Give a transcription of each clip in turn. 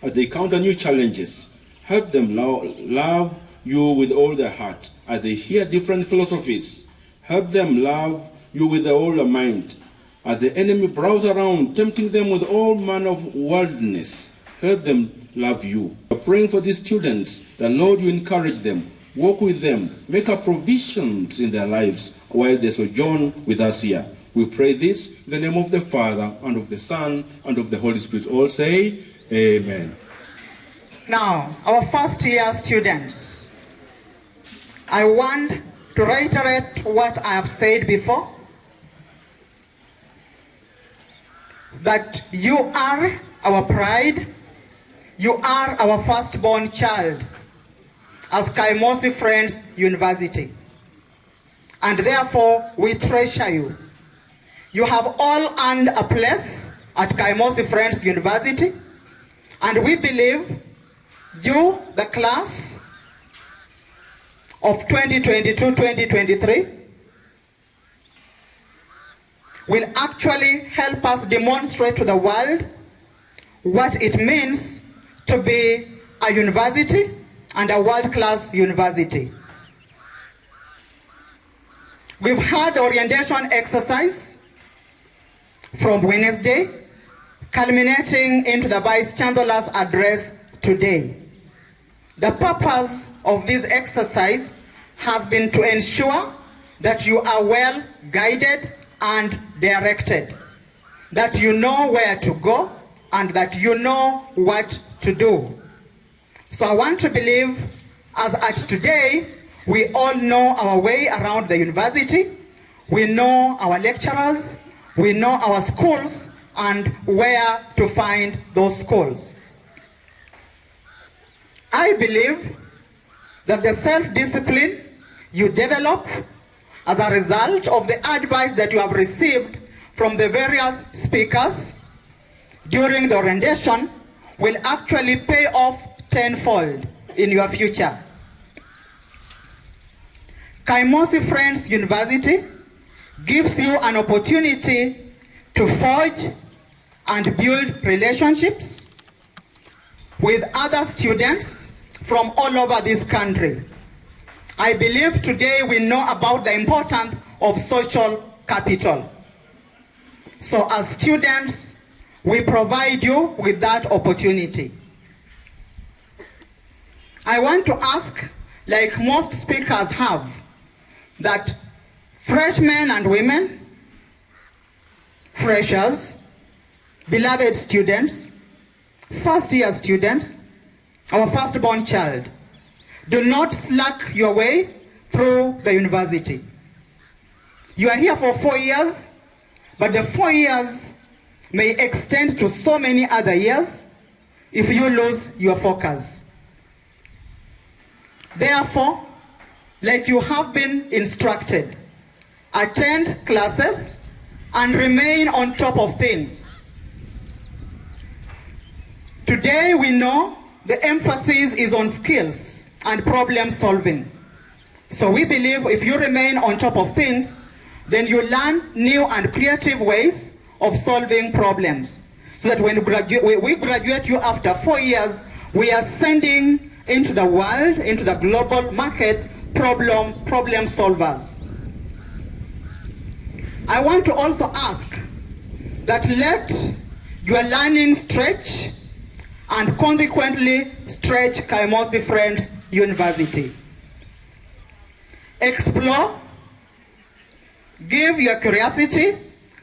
As they counter new challenges, help them love you with all their heart. As they hear different philosophies, help them love you with all their mind. As the enemy browse around, tempting them with all manner of worldliness, help them love you. We're praying for these students, that Lord, you encourage them, walk with them, make up provisions in their lives while they sojourn with us here. We pray this in the name of the Father, and of the Son, and of the Holy Spirit. All say, Amen. Now, our first year students, I want to reiterate what I have said before, that you are our pride, you are our firstborn child as Kaimosi Friends University, and therefore we treasure you. You have all earned a place at Kaimosi Friends University, and we believe you, the class of 2022-2023, will actually help us demonstrate to the world what it means to be a university and a world-class university. We've had orientation exercise from Wednesday, culminating into the Vice Chancellor's address today. The purpose of this exercise has been to ensure that you are well guided and directed, that you know where to go and that you know what to do. So I want to believe, as at today, we all know our way around the university, we know our lecturers, we know our schools, and where to find those schools. I believe that the self-discipline you develop as a result of the advice that you have received from the various speakers during the orientation will actually pay off tenfold in your future. Kaimosi Friends University gives you an opportunity to forge and build relationships with other students from all over this country. I believe today we know about the importance of social capital. So as students, we provide you with that opportunity. I want to ask, like most speakers have, that freshmen and women, freshers, beloved students, first-year students, our firstborn child, do not slack your way through the university. You are here for 4 years, but the 4 years may extend to so many other years if you lose your focus. Therefore, like you have been instructed, attend classes and remain on top of things. Today we know the emphasis is on skills and problem solving. So we believe if you remain on top of things, then you learn new and creative ways of solving problems. So that when we graduate you after 4 years, we are sending into the world, into the global market, problem solvers. I want to also ask that let your learning stretch and consequently stretch Kaimosi Friends University. Explore, give your curiosity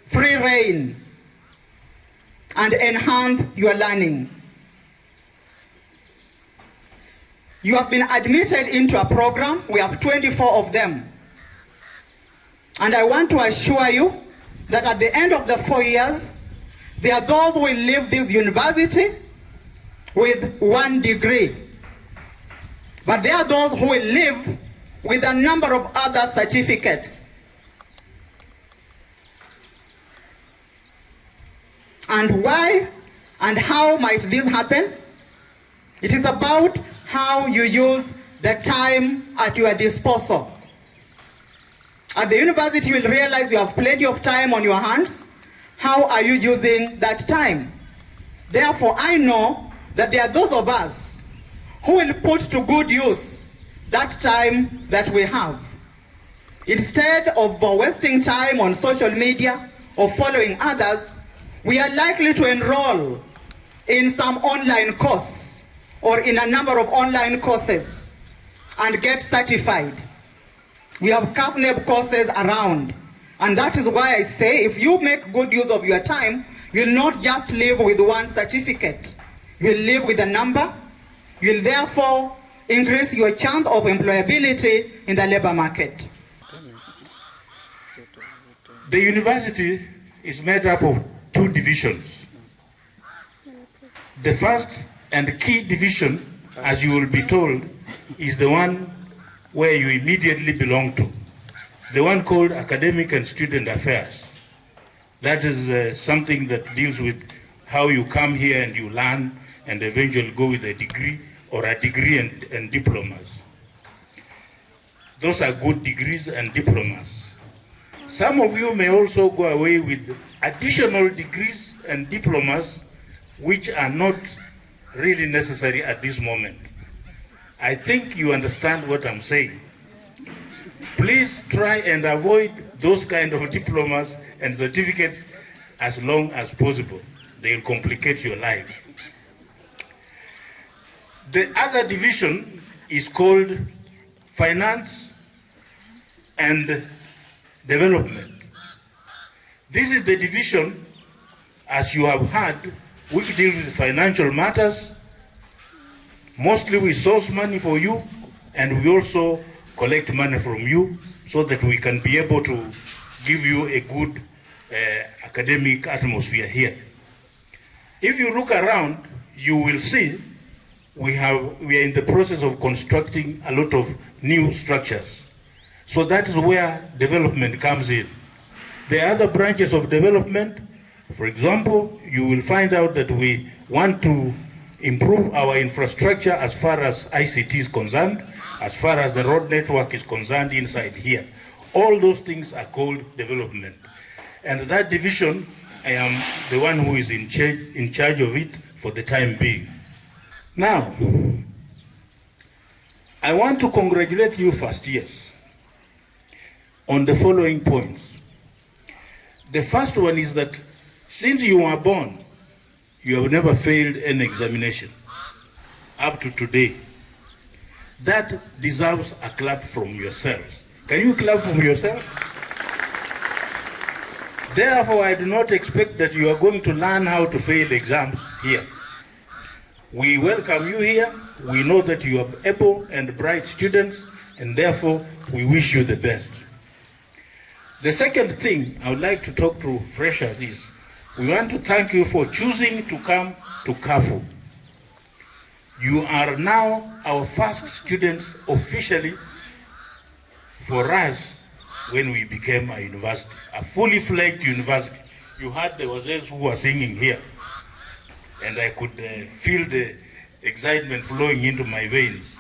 free rein, and enhance your learning. You have been admitted into a program. We have 24 of them. And I want to assure you that at the end of the 4 years, There are those who will leave this university with 1 degree, but there are those who will leave with a number of other certificates. And why and how might this happen? It is about how you use the time at your disposal. At the university, you will realize you have plenty of time on your hands. How are you using that time? Therefore, I know that there are those of us who will put to good use that time that we have. Instead of wasting time on social media or following others, we are likely to enroll in some online course or in a number of online courses and get certified. We have CASNEB courses around, and that is why I say if you make good use of your time, you'll not just live with 1 certificate. You'll live with a number. You'll therefore increase your chance of employability in the labor market. The university is made up of 2 divisions. The first and key division, as you will be told, is the one where you immediately belong to, the one called Academic and Student Affairs. That is something that deals with how you come here and you learn and eventually go with a degree or a degree and diplomas. Those are good degrees and diplomas. Some of you may also go away with additional degrees and diplomas which are not really necessary at this moment. I think you understand what I'm saying. Please try and avoid those kind of diplomas and certificates as long as possible. They'll complicate your life. The other division is called Finance and Development. This is the division, as you have heard, which deals with financial matters. Mostly we source money for you, and we also collect money from you so that we can be able to give you a good academic atmosphere here. If you look around, you will see we are in the process of constructing a lot of new structures. So that is where development comes in. The other branches of development, for example, you will find out that we want to improve our infrastructure as far as ICT is concerned, as far as the road network is concerned inside here. All those things are called development. And that division, I am the one who is in charge of it for the time being. Now, I want to congratulate you first years on the following points. The first one is that since you were born, you have never failed an examination up to today. That deserves a clap from yourselves. Can you clap from yourself? Therefore, I do not expect that you are going to learn how to fail exams here. We welcome you here. We know that you are able and bright students, and therefore we wish you the best. The second thing I would like to talk to freshers is we want to thank you for choosing to come to KAFU. You are now our first students officially for us when we became a university, a fully fledged university. You heard there was those who were singing here, and I could feel the excitement flowing into my veins.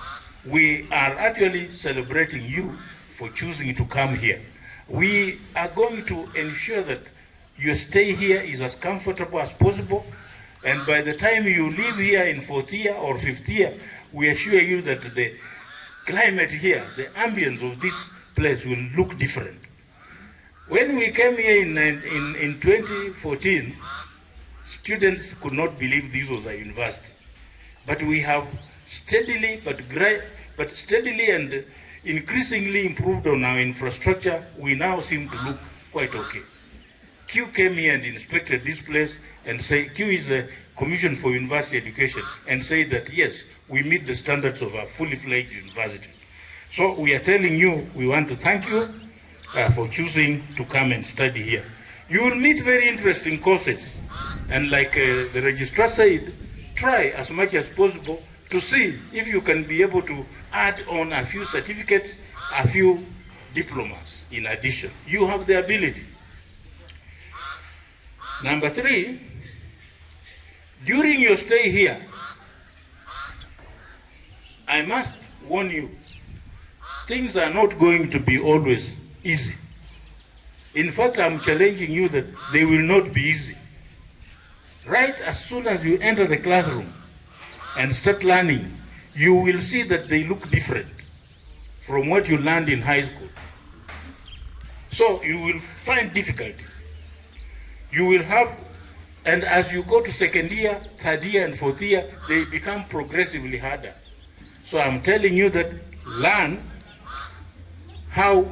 We are actually celebrating you for choosing to come here. We are going to ensure that your stay here is as comfortable as possible, and by the time you leave here in 4th year or 5th year, we assure you that the climate here, the ambience of this place will look different. When we came here in 2014, students could not believe this was a university. But we have steadily and increasingly improved on our infrastructure. We now seem to look quite okay. Q came here and inspected this place and say, Q is the Commission for University Education, and say that yes, we meet the standards of a fully fledged university. So we are telling you, we want to thank you for choosing to come and study here. You will meet very interesting courses. And like the registrar said, try as much as possible to see if you can be able to add on a few certificates, a few diplomas in addition. You have the ability. Number 3, during your stay here, I must warn you, things are not going to be always easy. In fact, I'm challenging you that they will not be easy. Right as soon as you enter the classroom and start learning, you will see that they look different from what you learned in high school. So you will find difficulty. You will have, and as you go to second year, third year, and fourth year, they become progressively harder. So I'm telling you that learn how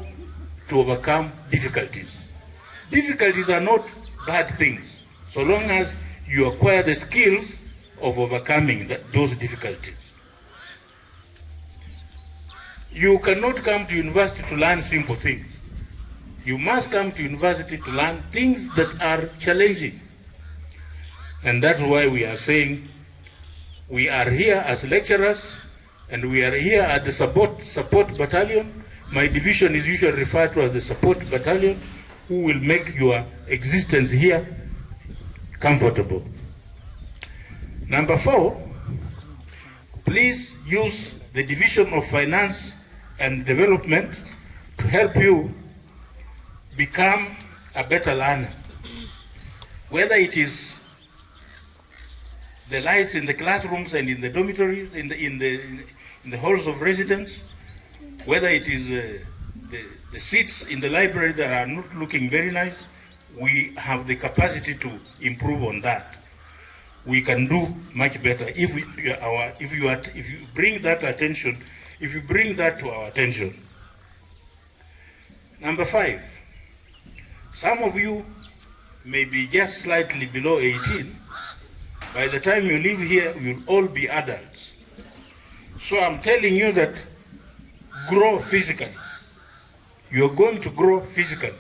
to overcome difficulties. Difficulties are not bad things, so long as you acquire the skills of overcoming those difficulties. You cannot come to university to learn simple things. You must come to university to learn things that are challenging. And that's why we are saying we are here as lecturers, and we are here at the support battalion. My division is usually referred to as the support battalion, who will make your existence here comfortable. Number 4, please use the Division of Finance and Development to help you become a better learner. Whether it is the lights in the classrooms and in the dormitories, in the halls of residence, whether it is the seats in the library that are not looking very nice, we have the capacity to improve on that. We can do much better if you bring that attention, if you bring that to our attention. Number 5, some of you may be just slightly below 18. By the time you leave here, you'll all be adults. So I'm telling you that grow physically. You're going to grow physically.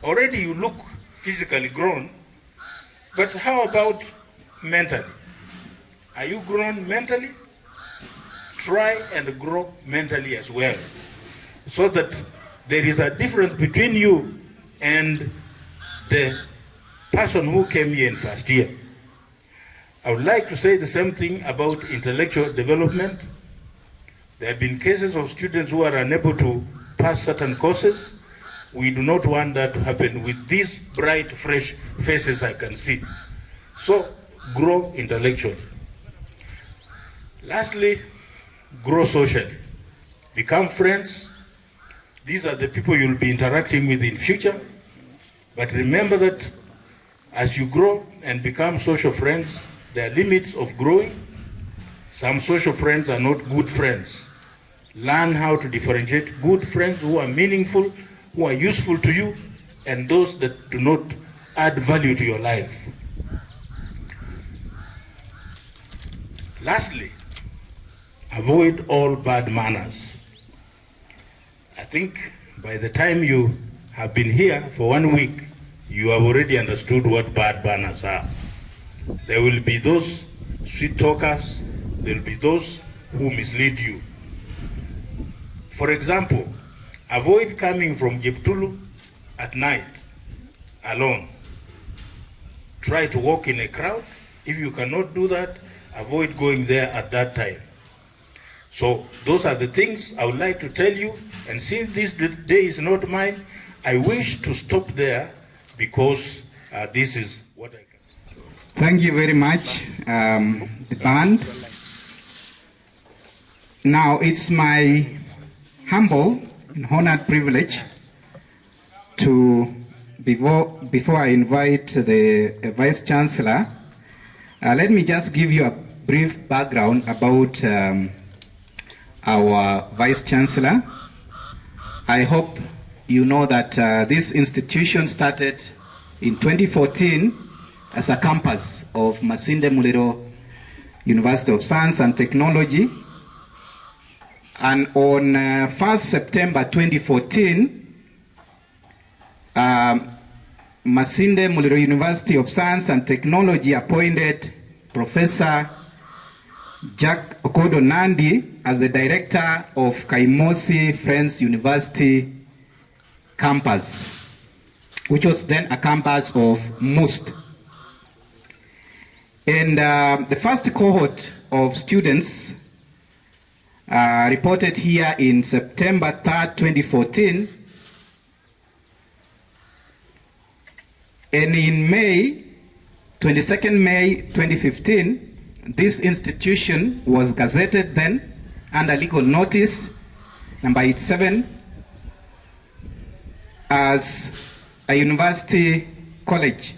Already you look physically grown, but how about mentally? Are you grown mentally? Try and grow mentally as well, so that there is a difference between you and the person who came here in first year. I would like to say the same thing about intellectual development. There have been cases of students who are unable to pass certain courses. We do not want that to happen with these bright, fresh faces I can see. So, grow intellectually. Lastly, grow socially. Become friends. These are the people you'll be interacting with in future. But remember that as you grow and become social friends, there are limits of growing. Some social friends are not good friends. Learn how to differentiate good friends who are meaningful, who are useful to you, and those that do not add value to your life. Lastly, avoid all bad manners. I think by the time you have been here for 1 week, you have already understood what bad manners are. There will be those sweet talkers, there will be those who mislead you. For example, avoid coming from Jeptulu at night alone. Try to walk in a crowd. If you cannot do that, avoid going there at that time. So those are the things I would like to tell you, and since this day is not mine, I wish to stop there because this is what I can. Thank you very much, the band. Now it's my humble and honored privilege to, before I invite the Vice Chancellor, let me just give you a brief background about our Vice Chancellor. I hope you know that this institution started in 2014 as a campus of Masinde Muliro University of Science and Technology. And on 1st September 2014, Masinde Muliro University of Science and Technology appointed Professor Jack Ogodo Nandi as the director of Kaimosi Friends University campus, which was then a campus of MUST. And the first cohort of students reported here in September 3rd, 2014. And in May, 22nd May 2015, this institution was gazetted then under legal notice number 87 as a university college,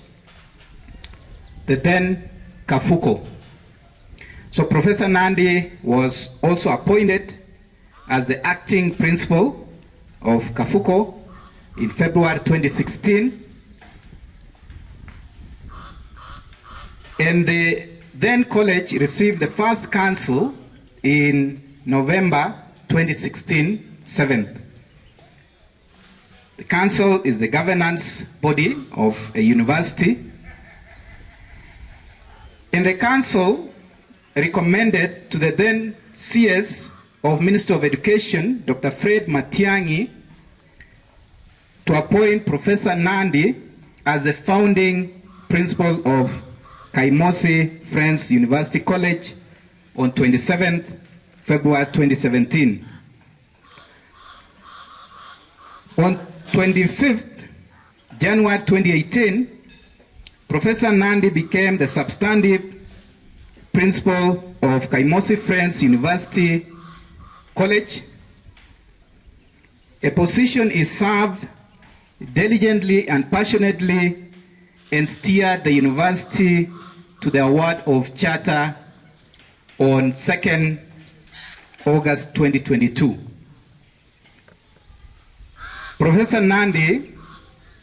the then KAFU. So Professor Nandi was also appointed as the acting principal of KAFU in February 2016. And the then college received the first council in November 2016, 7th. The council is the governance body of a university. And the council recommended to the then CS of Ministry of Education, Dr. Fred Matiang'i, to appoint Professor Nandi as the founding principal of Kaimosi Friends University College on 27th February 2017. On 25th January 2018, Professor Nandi became the substantive principal of Kaimosi Friends University College. A position is served diligently and passionately and steered the university to the award of charter on 2nd August 2022. Professor Nandi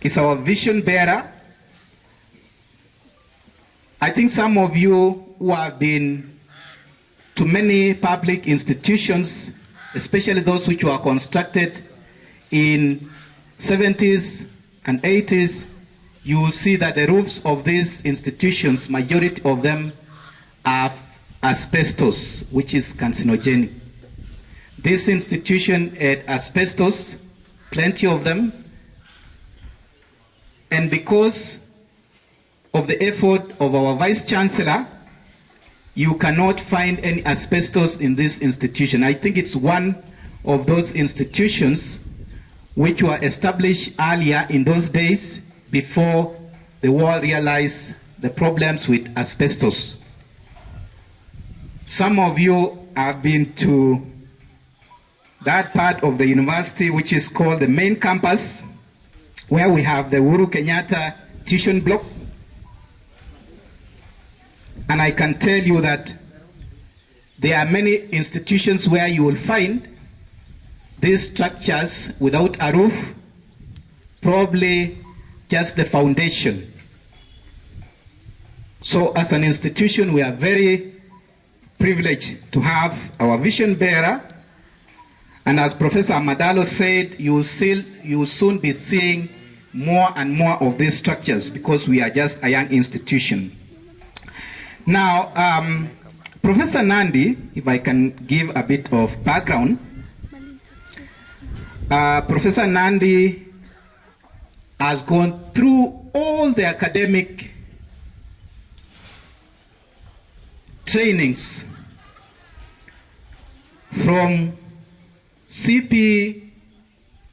is our vision bearer. I think some of you who have been to many public institutions, especially those which were constructed in 70s and 80s, you will see that the roofs of these institutions, majority of them are asbestos, which is carcinogenic. This institution had asbestos, plenty of them, and because of the effort of our Vice Chancellor, you cannot find any asbestos in this institution. I think it's one of those institutions which were established earlier in those days before the world realized the problems with asbestos. Some of you have been to that part of the university which is called the main campus, where we have the Uhuru Kenyatta tuition block. And I can tell you that there are many institutions where you will find these structures without a roof, probably just the foundation. So as an institution, we are very privileged to have our vision bearer. And as Professor Amadalo said, you will soon be seeing more and more of these structures because we are just a young institution. Now, Professor Nandi, if I can give a bit of background, Professor Nandi has gone through all the academic trainings from CP.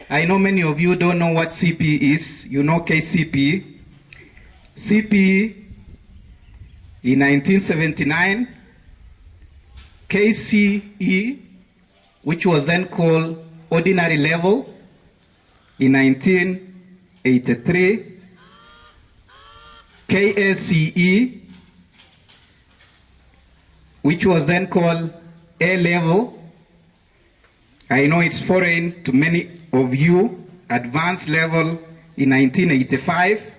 I know many of you don't know what CP is. You know KCP. CP in 1979, KCE, which was then called ordinary level, in 1983, KSCE, which was then called A level. I know it's foreign to many of you. Advanced level in 1985.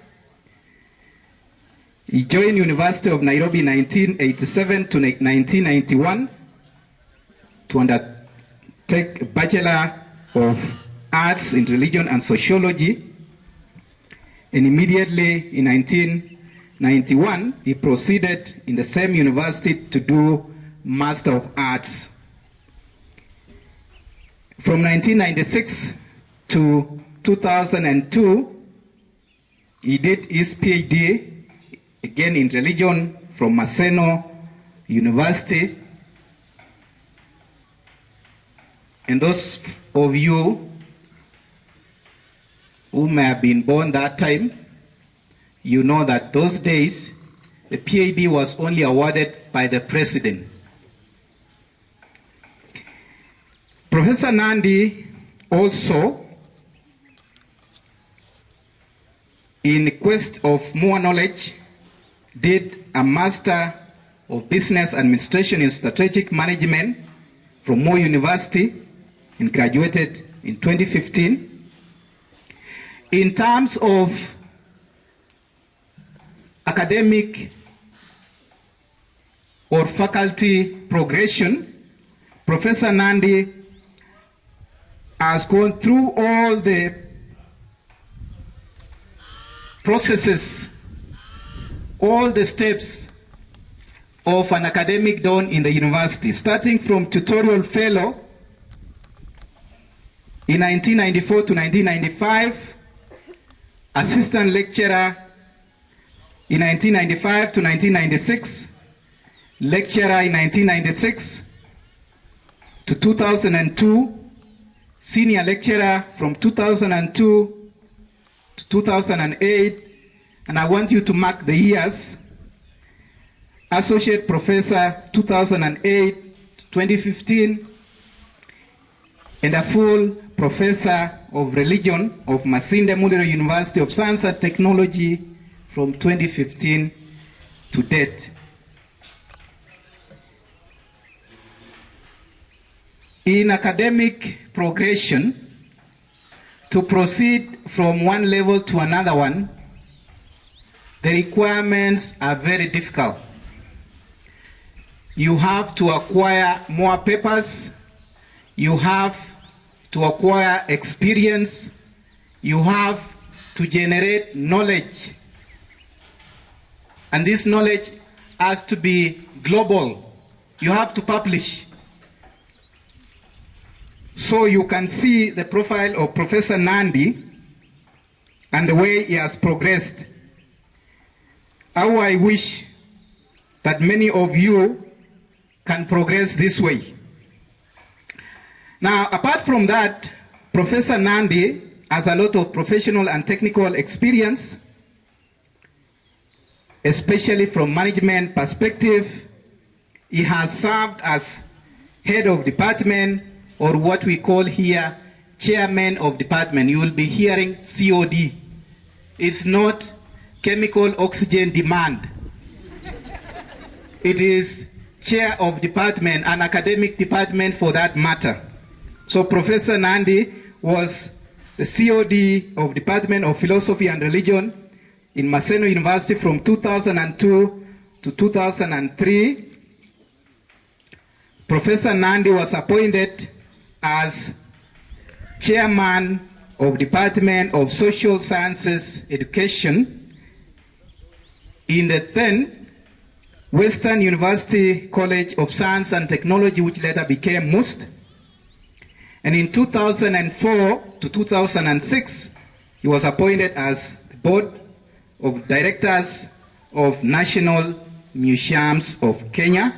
He joined University of Nairobi in 1987 to 1991 to undertake a Bachelor of Arts in Religion and Sociology. And immediately in 1991, he proceeded in the same university to do Master of Arts. From 1996 to 2002, he did his PhD, again in religion, from Maseno University. And those of you who may have been born that time, you know that those days, the PhD was only awarded by the president. Professor Nandi also, in quest of more knowledge, did a Master of Business Administration in Strategic Management from Moore University and graduated in 2015. In terms of academic or faculty progression, Professor Nandi has gone through all the processes, all the steps of an academic done in the university, starting from tutorial fellow in 1994 to 1995, assistant lecturer in 1995 to 1996, lecturer in 1996 to 2002, senior lecturer from 2002 to 2008, and I want you to mark the years, associate professor 2008 to 2015, and a full professor of religion of Masinde Muliro University of Science and Technology from 2015 to date. In academic progression, to proceed from one level to another one, the requirements are very difficult. You have to acquire more papers, you have to acquire experience, you have to generate knowledge, and this knowledge has to be global. You have to publish. So you can see the profile of Professor Nandi and the way he has progressed. How I wish that many of you can progress this way. Now, apart from that, Professor Nandi has a lot of professional and technical experience, especially from management perspective. He has served as head of department, or what we call here chairman of department. You will be hearing COD. It's not chemical oxygen demand. It is chair of department, an academic department for that matter. So Professor Nandi was the COD of Department of Philosophy and Religion in Maseno University from 2002 to 2003. Professor Nandi was appointed as chairman of Department of Social Sciences Education in the then Western University College of Science and Technology, which later became MUST. And in 2004 to 2006, he was appointed as the Board of Directors of National Museums of Kenya.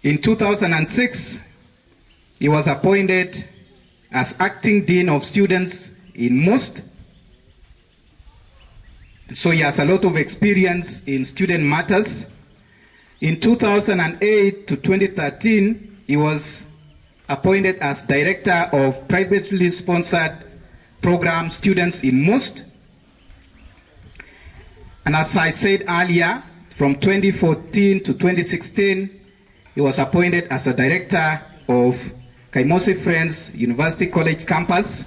In 2006, he was appointed as Acting Dean of Students in MUST. So he has a lot of experience in student matters. In 2008 to 2013, he was appointed as Director of Privately Sponsored Program Students in MUST. And as I said earlier, from 2014 to 2016, he was appointed as a Director of Kaimosi Friends University College Campus.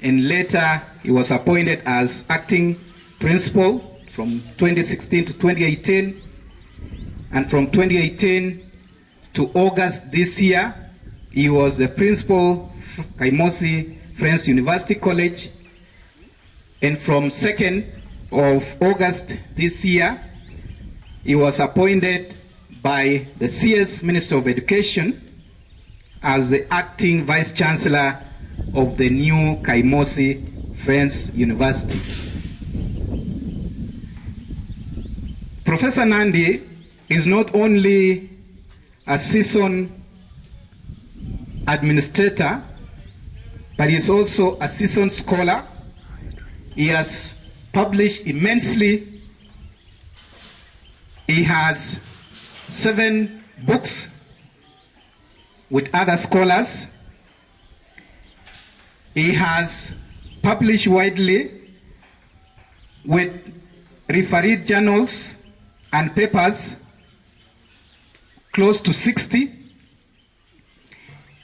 And later, he was appointed as Acting Principal from 2016 to 2018. And from 2018 to August this year, he was the Principal Kaimosi Friends University College, and from 2nd of August this year, he was appointed by the CS Minister of Education as the acting Vice Chancellor of the new Kaimosi Friends University. Professor Nandi is not only a seasoned administrator, but he is also a seasoned scholar. He has published immensely. He has 7 books with other scholars. He has published widely with refereed journals and papers, close to 60.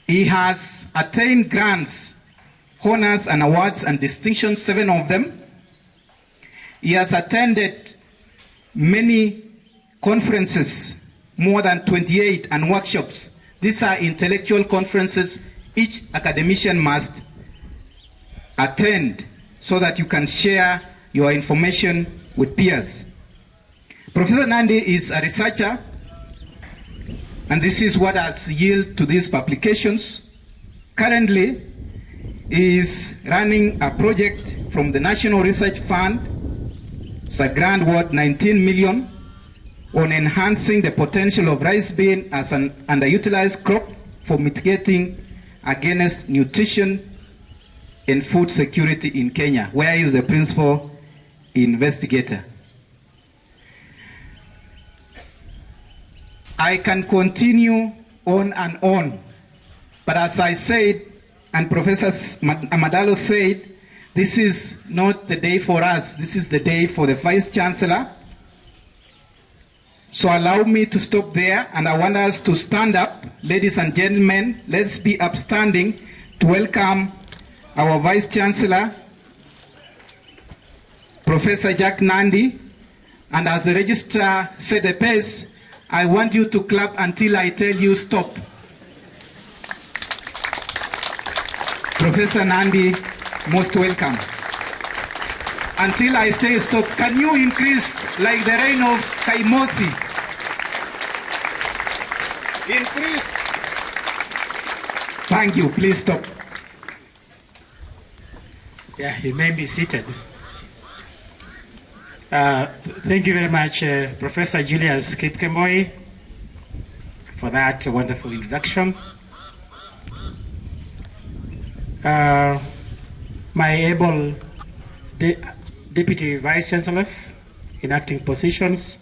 He has attained grants, honors and awards and distinctions, 7 of them. He has attended many conferences, more than 28, and workshops. These are intellectual conferences each academician must attend so that you can share your information with peers. Professor Nandi is a researcher, and this is what has yielded to these publications. Currently, he is running a project from the National Research Fund. It's a grant worth 19 million on enhancing the potential of rice bean as an underutilized crop for mitigating against nutrition and food security in Kenya, where he is the principal investigator. I can continue on and on, but as I said, and Professor Amadalo said, this is not the day for us, this is the day for the Vice Chancellor. So allow me to stop there, and I want us to stand up. Ladies and gentlemen, let's be upstanding to welcome our Vice Chancellor, Professor Jack Nandi, and as the Registrar set the pace, I want you to clap until I tell you stop. Professor Nandi, most welcome. Until I say stop, can you increase like the rain of Kaimosi? Increase. Thank you, please stop. Yeah, you may be seated. Thank you very much, Professor Julius Kipkemboi, for that wonderful introduction. My able Deputy Vice Chancellors in acting positions,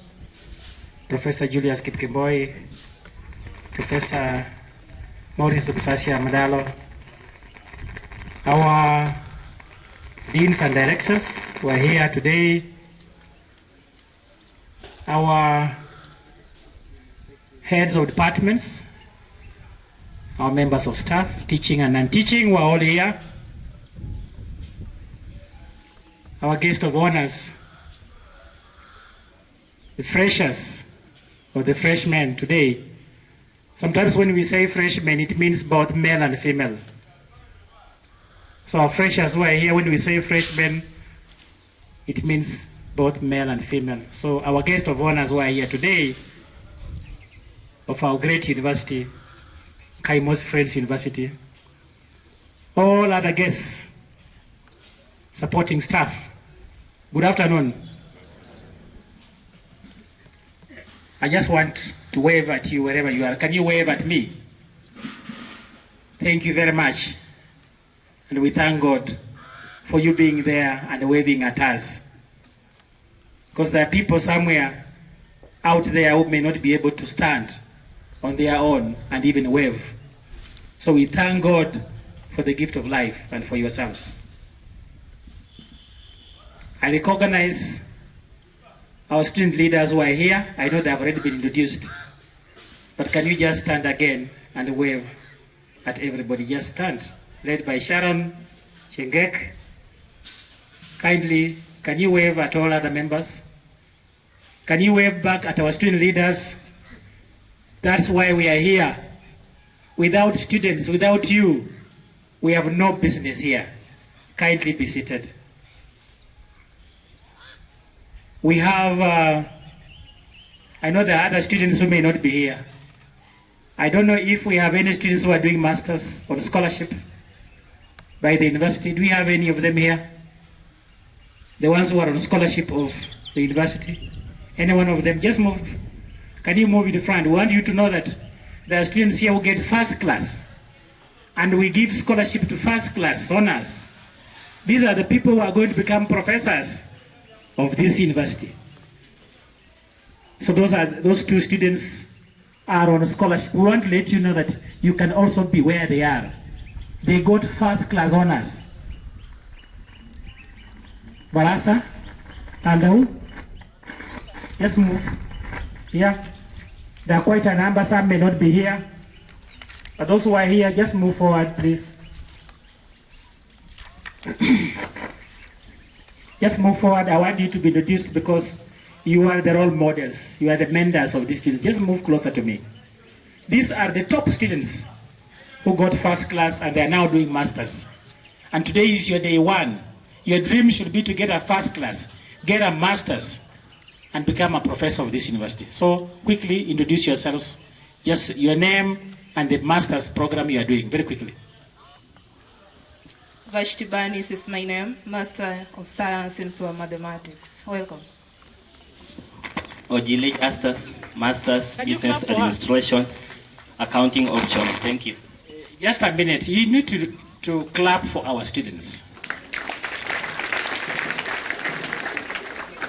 Professor Julius Kipkemboi, Professor Maurice Musasia Amadalo, our deans and directors who are here today, our heads of departments, our members of staff, teaching and non-teaching, who are all here, our guest of honors, the freshers or the freshmen today. Sometimes when we say freshmen, it means both male and female. So our freshers who are here, when we say freshmen, it means both male and female. So our guest of honors who are here today of our great university, Kaimosi Friends University, all other guests, supporting staff, good afternoon. I just want to wave at you wherever you are. Can you wave at me? Thank you very much. And we thank God for you being there and waving at us. Because there are people somewhere out there who may not be able to stand on their own and even wave. So we thank God for the gift of life and for yourselves. I recognize our student leaders who are here. I know they have already been introduced. But can you just stand again and wave at everybody? Just stand. Led by Sharon Chengek. Kindly, can you wave at all other members? Can you wave back at our student leaders? That's why we are here. Without students, without you, We have no business here. Kindly be seated. We have, I know there are other students who may not be here. I don't know if we have any students who are doing masters on scholarship by the university. Do we have any of them here? The ones who are on scholarship of the university? Any one of them? Just move. Can you move in the front? We want you to know that there are students here who get first class. And we give scholarship to first class honors. These are the people who are going to become professors of this university. So those two students are on a scholarship. We want to let you know that you can also be where they are. They got first class honors. Barasa, Andau, let's move. Yeah, there are quite a number, some may not be here. But those who are here, just move forward, please. Just move forward. I want you to be introduced because you are the role models. You are the mentors of these students. Just move closer to me. These are the top students who got first class and they are now doing masters. And today is your day one. Your dream should be to get a first class, get a master's, and become a professor of this university. So quickly introduce yourselves. Just your name and the master's program you are doing, very quickly. Vashtibanis is my name, Master of Science in Pure Mathematics. Welcome. Ojile Justus, Master's Business Administration, Accounting option. Thank you. Just a minute. You need to clap for our students.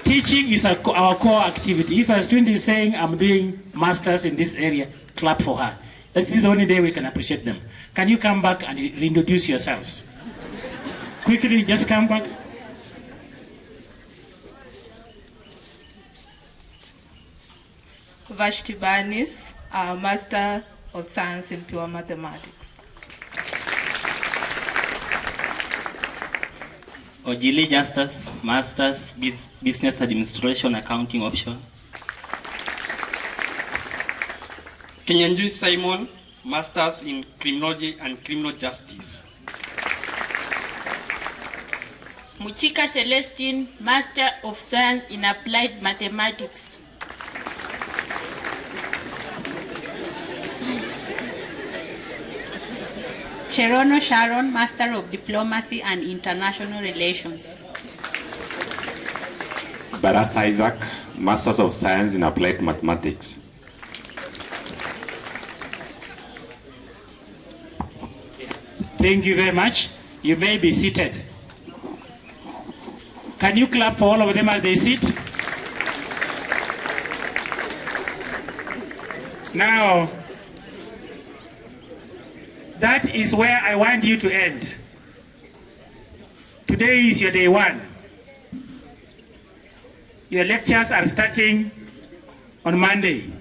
Teaching is our core activity. If a student is saying, I'm doing masters in this area, clap for her. This is the only day we can appreciate them. Can you come back and reintroduce yourselves? Quickly, just come back. Vashti Banis, Master of Science in Pure Mathematics. Ojile Justus, Master's Business Administration, Accounting option. Kenyanju Simon, Masters in Criminology and Criminal Justice. Muchika Celestine, Master of Science in Applied Mathematics. Cherono Sharon, Master of Diplomacy and International Relations. Baras Isaac, Masters of Science in Applied Mathematics. Thank you very much. You may be seated. Can you clap for all of them as they sit? Now, that is where I want you to end. Today is your day one. Your lectures are starting on Monday.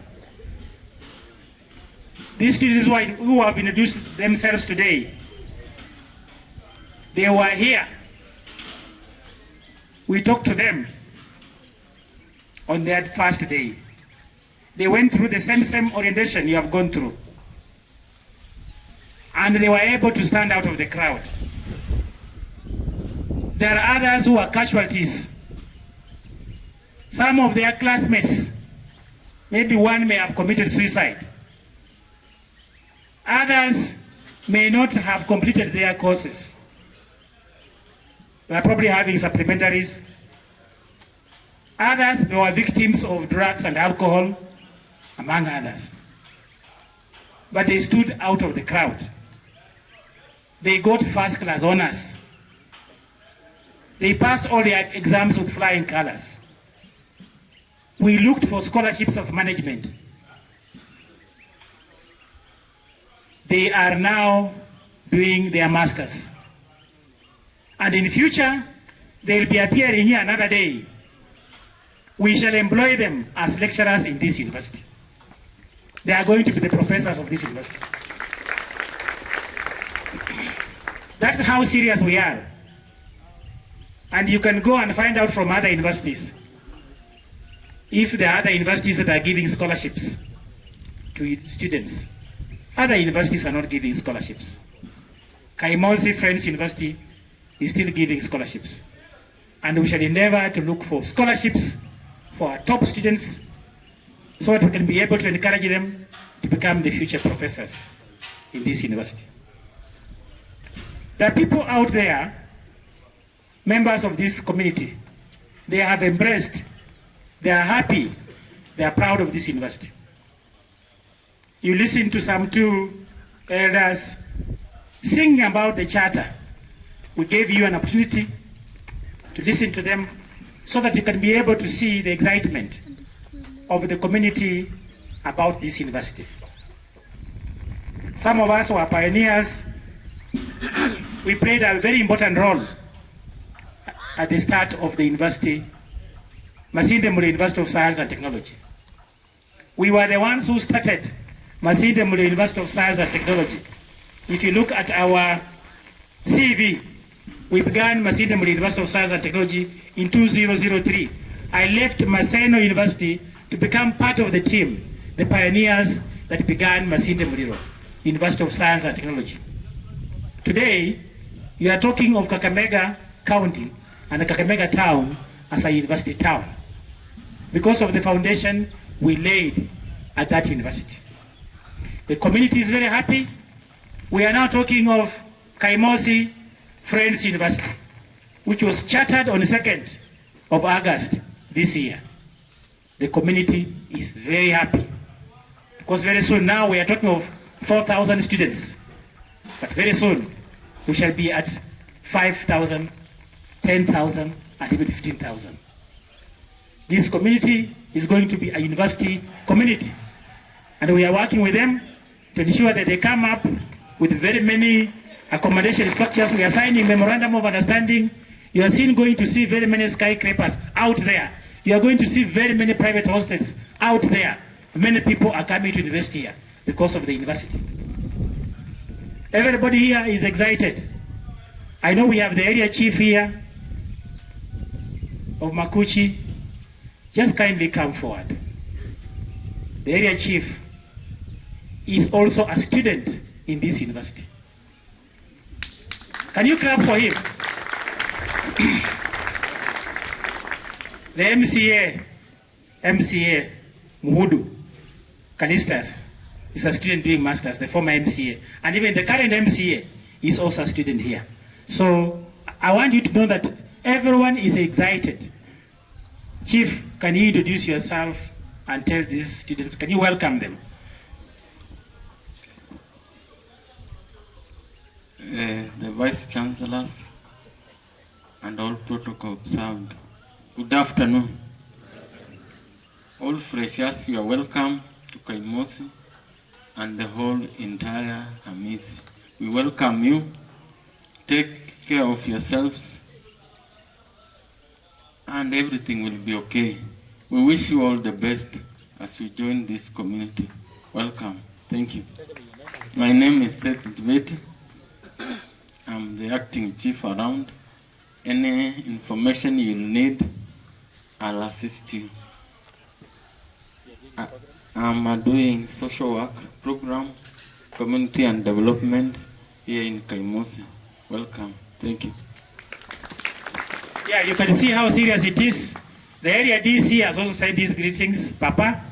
These students who have introduced themselves today, they were here. We talked to them on their first day. They went through the same orientation you have gone through. And they were able to stand out of the crowd. There are others who are casualties. Some of their classmates, maybe one may have committed suicide. Others may not have completed their courses. They are probably having supplementaries. Others were victims of drugs and alcohol, among others. But they stood out of the crowd. They got first class honors. They passed all their exams with flying colors. We looked for scholarships as management. They are now doing their masters. And in future, they'll be appearing here another day. We shall employ them as lecturers in this university. They are going to be the professors of this university. That's how serious we are. And you can go and find out from other universities if there are other universities that are giving scholarships to students. Other universities are not giving scholarships. Kaimosi Friends University is still giving scholarships. And we shall endeavor to look for scholarships for our top students so that we can be able to encourage them to become the future professors in this university. There are people out there, members of this community, they have embraced, they are happy, they are proud of this university. You listen to some two elders singing about the charter. We gave you an opportunity to listen to them so that you can be able to see the excitement of the community about this university. Some of us were pioneers. We played a very important role at the start of the university, Masinde Muliro University of Science and Technology. We were the ones who started Masinde Muliro University of Science and Technology. If you look at our CV, we began Masinde Muliro University of Science and Technology in 2003. I left Maseno University to become part of the team, the pioneers that began Masinde Muliro University of Science and Technology. Today, you are talking of Kakamega County and Kakamega Town as a university town because of the foundation we laid at that university. The community is very happy. We are now talking of Kaimosi Friends University, which was chartered on the 2nd of August this year. The community is very happy because very soon now we are talking of 4,000 students, but very soon we shall be at 5,000, 10,000, and even 15,000. This community is going to be a university community, and we are working with them to ensure that they come up with very many accommodation structures. We are signing memorandum of understanding. You are soon going to see very many skyscrapers out there. You are going to see very many private hostels out there. Many people are coming to university here because of the university. Everybody here is excited. I know we have the area chief here of Makuchi. Just kindly come forward. The area chief is also a student in this university. Can you clap for him? The MCA Muhudu Calistas is a student doing masters, the former MCA, and even the current MCA is also a student here. So I want you to know that everyone is excited. Chief, can you introduce yourself and tell these students, can you welcome them? The Vice Chancellors and all protocol observed. Good afternoon. All freshers, you are welcome to Kaimosi and the whole entire Hamisi. We welcome you. Take care of yourselves and everything will be okay. We wish you all the best as you join this community. Welcome. Thank you. My name is Seth Dveti. I'm the acting chief around. Any information you'll need, I'll assist you. I'm doing social work program, community and development here in Kaimosi. Welcome. Thank you. Yeah, you can see how serious it is. The area DC has also said these greetings. Papa,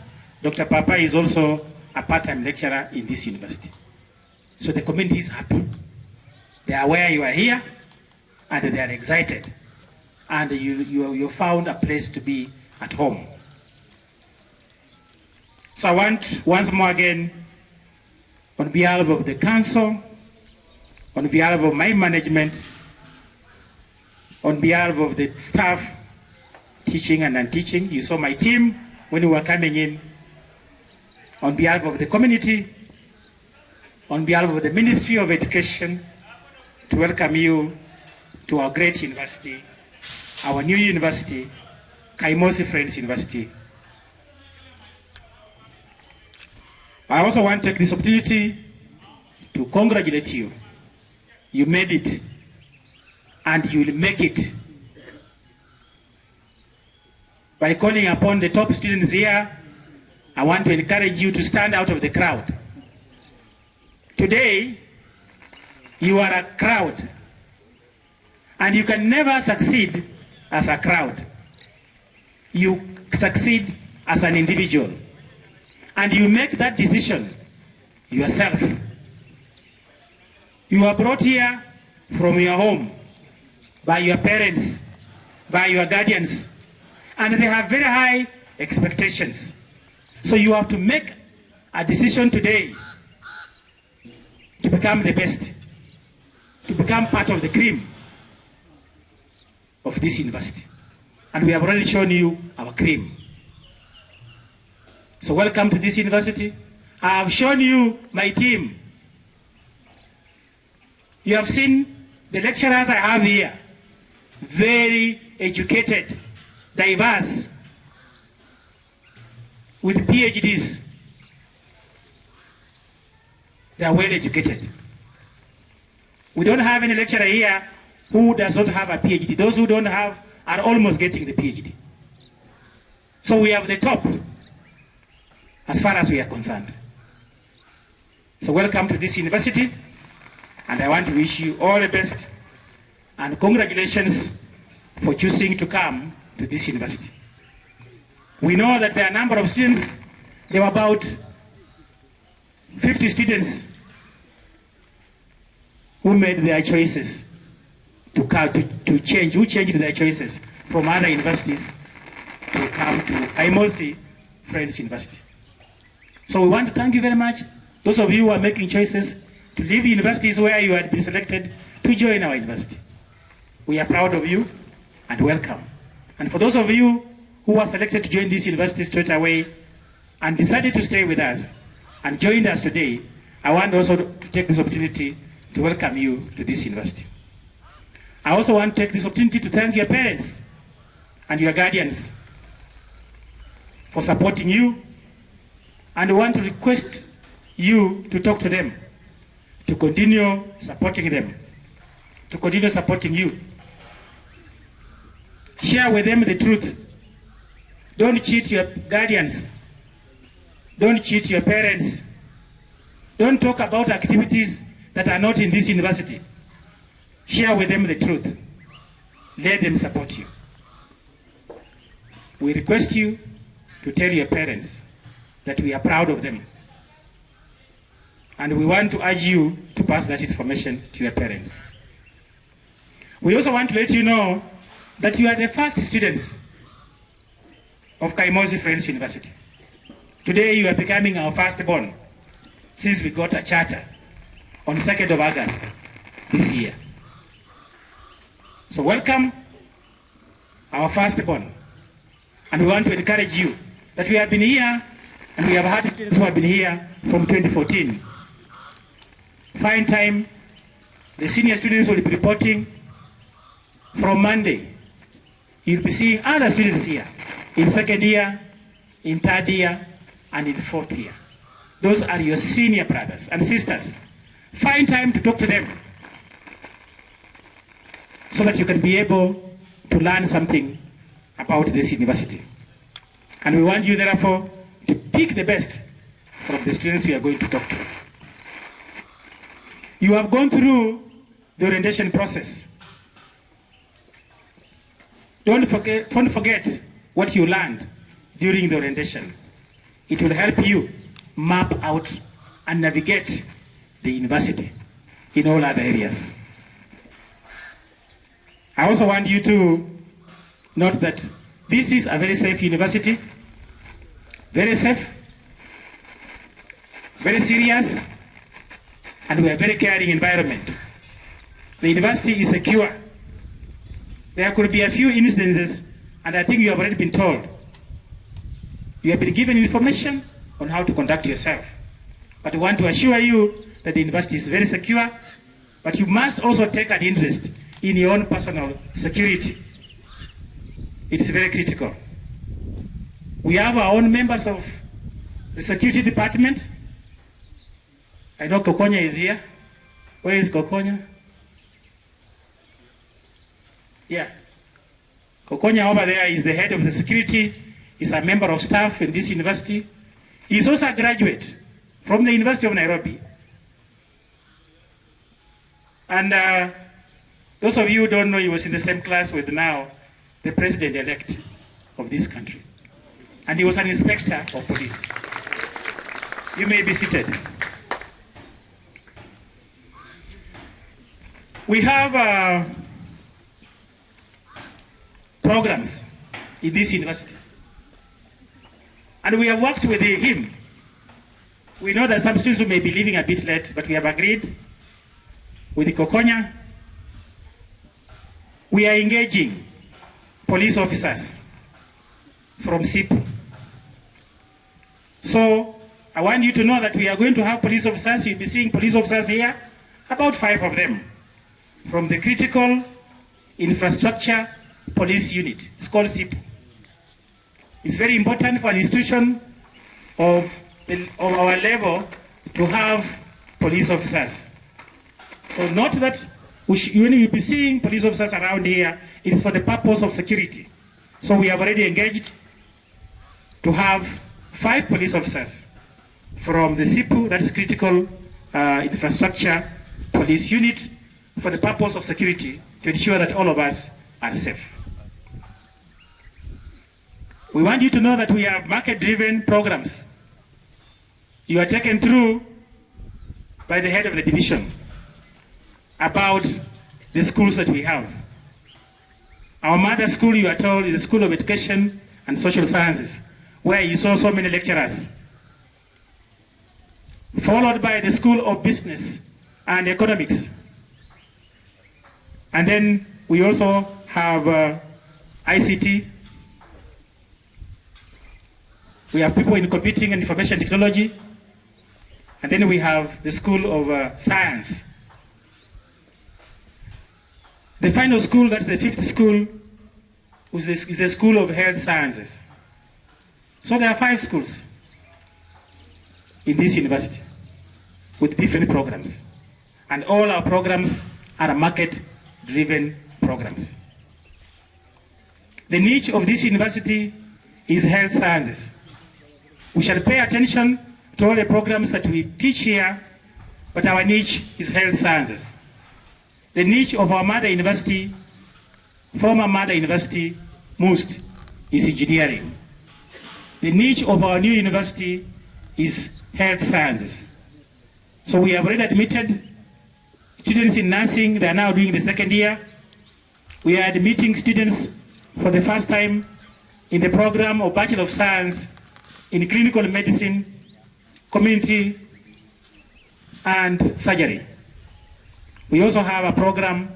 Dr. Papa is also a part-time lecturer in this university. So the community is happy. They are aware you are here and they are excited. And you found a place to be at home. So I want once more again, on behalf of the council, on behalf of my management, on behalf of the staff, teaching and non-teaching, you saw my team when we were coming in, on behalf of the community, on behalf of the Ministry of Education, to welcome you to our great university, our new university, Kaimosi Friends University. I also want to take this opportunity to congratulate you. You made it, and you will make it. By calling upon the top students here, I want to encourage you to stand out of the crowd. Today, You are a crowd. And you can never succeed as a crowd. You succeed as an individual. And you make that decision yourself. You are brought here from your home by your parents, by your guardians, and they have very high expectations. So you have to make a decision today to become the best, to become part of the cream of this university. And we have already shown you our cream. So welcome to this university. I have shown you my team. You have seen the lecturers I have here. Very educated, diverse, with PhDs. They are well educated. We don't have any lecturer here who does not have a PhD. Those who don't have are almost getting the PhD. So we have the top as far as we are concerned. So welcome to this university, and I want to wish you all the best and congratulations for choosing to come to this university. We know that there are a number of students. There were about 50 students who made their choices who changed their choices from other universities to come to Kaimosi Friends University. So we want to thank you very much. Those of you who are making choices to leave universities where you had been selected to join our university. We are proud of you and welcome. And for those of you who were selected to join this university straight away and decided to stay with us and joined us today, I want also to take this opportunity to welcome you to this university. I also want to take this opportunity to thank your parents and your guardians for supporting you, and I want to request you to talk to them, to continue supporting them, to continue supporting you. Share with them the truth. Don't cheat your guardians. Don't cheat your parents. Don't talk about activities that are not in this university. Share with them the truth. Let them support you. We request you to tell your parents that we are proud of them. And we want to urge you to pass that information to your parents. We also want to let you know that you are the first students of Kaimosi Friends University. Today you are becoming our firstborn since we got a charter on 2nd of August this year. So welcome our firstborn. And we want to encourage you that we have been here, and we have had students who have been here from 2014. Fine time, the senior students will be reporting from Monday. You'll be seeing other students here in second year, in third year, and in fourth year. Those are your senior brothers and sisters. Find time to talk to them so that you can be able to learn something about this university. And we want you, therefore, to pick the best from the students we are going to talk to. You have gone through the orientation process. Don't forget what you learned during the orientation. It will help you map out and navigate the university in all other areas. I also want you to note that this is a very safe university, very safe, very serious, and we are a very caring environment. The university is secure. There could be a few instances, and I think you have already been told. You have been given information on how to conduct yourself. But we want to assure you that the university is very secure, but you must also take an interest in your own personal security. It's very critical. We have our own members of the security department. I know Kokonya is here. Where is Kokonya? Yeah. Kokonya over there is the head of the security. He's a member of staff in this university. He's also a graduate from the University of Nairobi. And those of you who don't know, he was in the same class with now the president-elect of this country. And he was an inspector of police. You may be seated. We have programs in this university. And we have worked with him. We know that some students may be leaving a bit late, but we have agreed with the Kokonya. We are engaging police officers from SIP. So I want you to know that we are going to have police officers. You'll be seeing police officers here, about 5 of them, from the critical infrastructure police unit. It's called SIP. It's very important for an institution of our level to have police officers. So note that when you'll be seeing police officers around here, it's for the purpose of security. So we have already engaged to have 5 police officers from the SIPU, that's critical infrastructure police unit, for the purpose of security, to ensure that all of us are safe. We want you to know that we have market-driven programs. You are taken through by the head of the division about the schools that we have. Our mother school, you are told, is the School of Education and Social Sciences, where you saw so many lecturers. Followed by the School of Business and Economics. And then we also have ICT. We have people in computing and information technology. And then we have the School of Science. The final school, that's the 5th school, is the School of Health Sciences. So there are 5 schools in this university with different programs. And all our programs are market-driven programs. The niche of this university is health sciences. We shall pay attention to all the programs that we teach here, but our niche is health sciences. The niche of our mother university, former mother university, MUST, is engineering. The niche of our new university is health sciences. So we have already admitted students in nursing. They are now doing the 2nd year. We are admitting students for the first time in the program of Bachelor of Science in Clinical Medicine, Community, and Surgery. We also have a program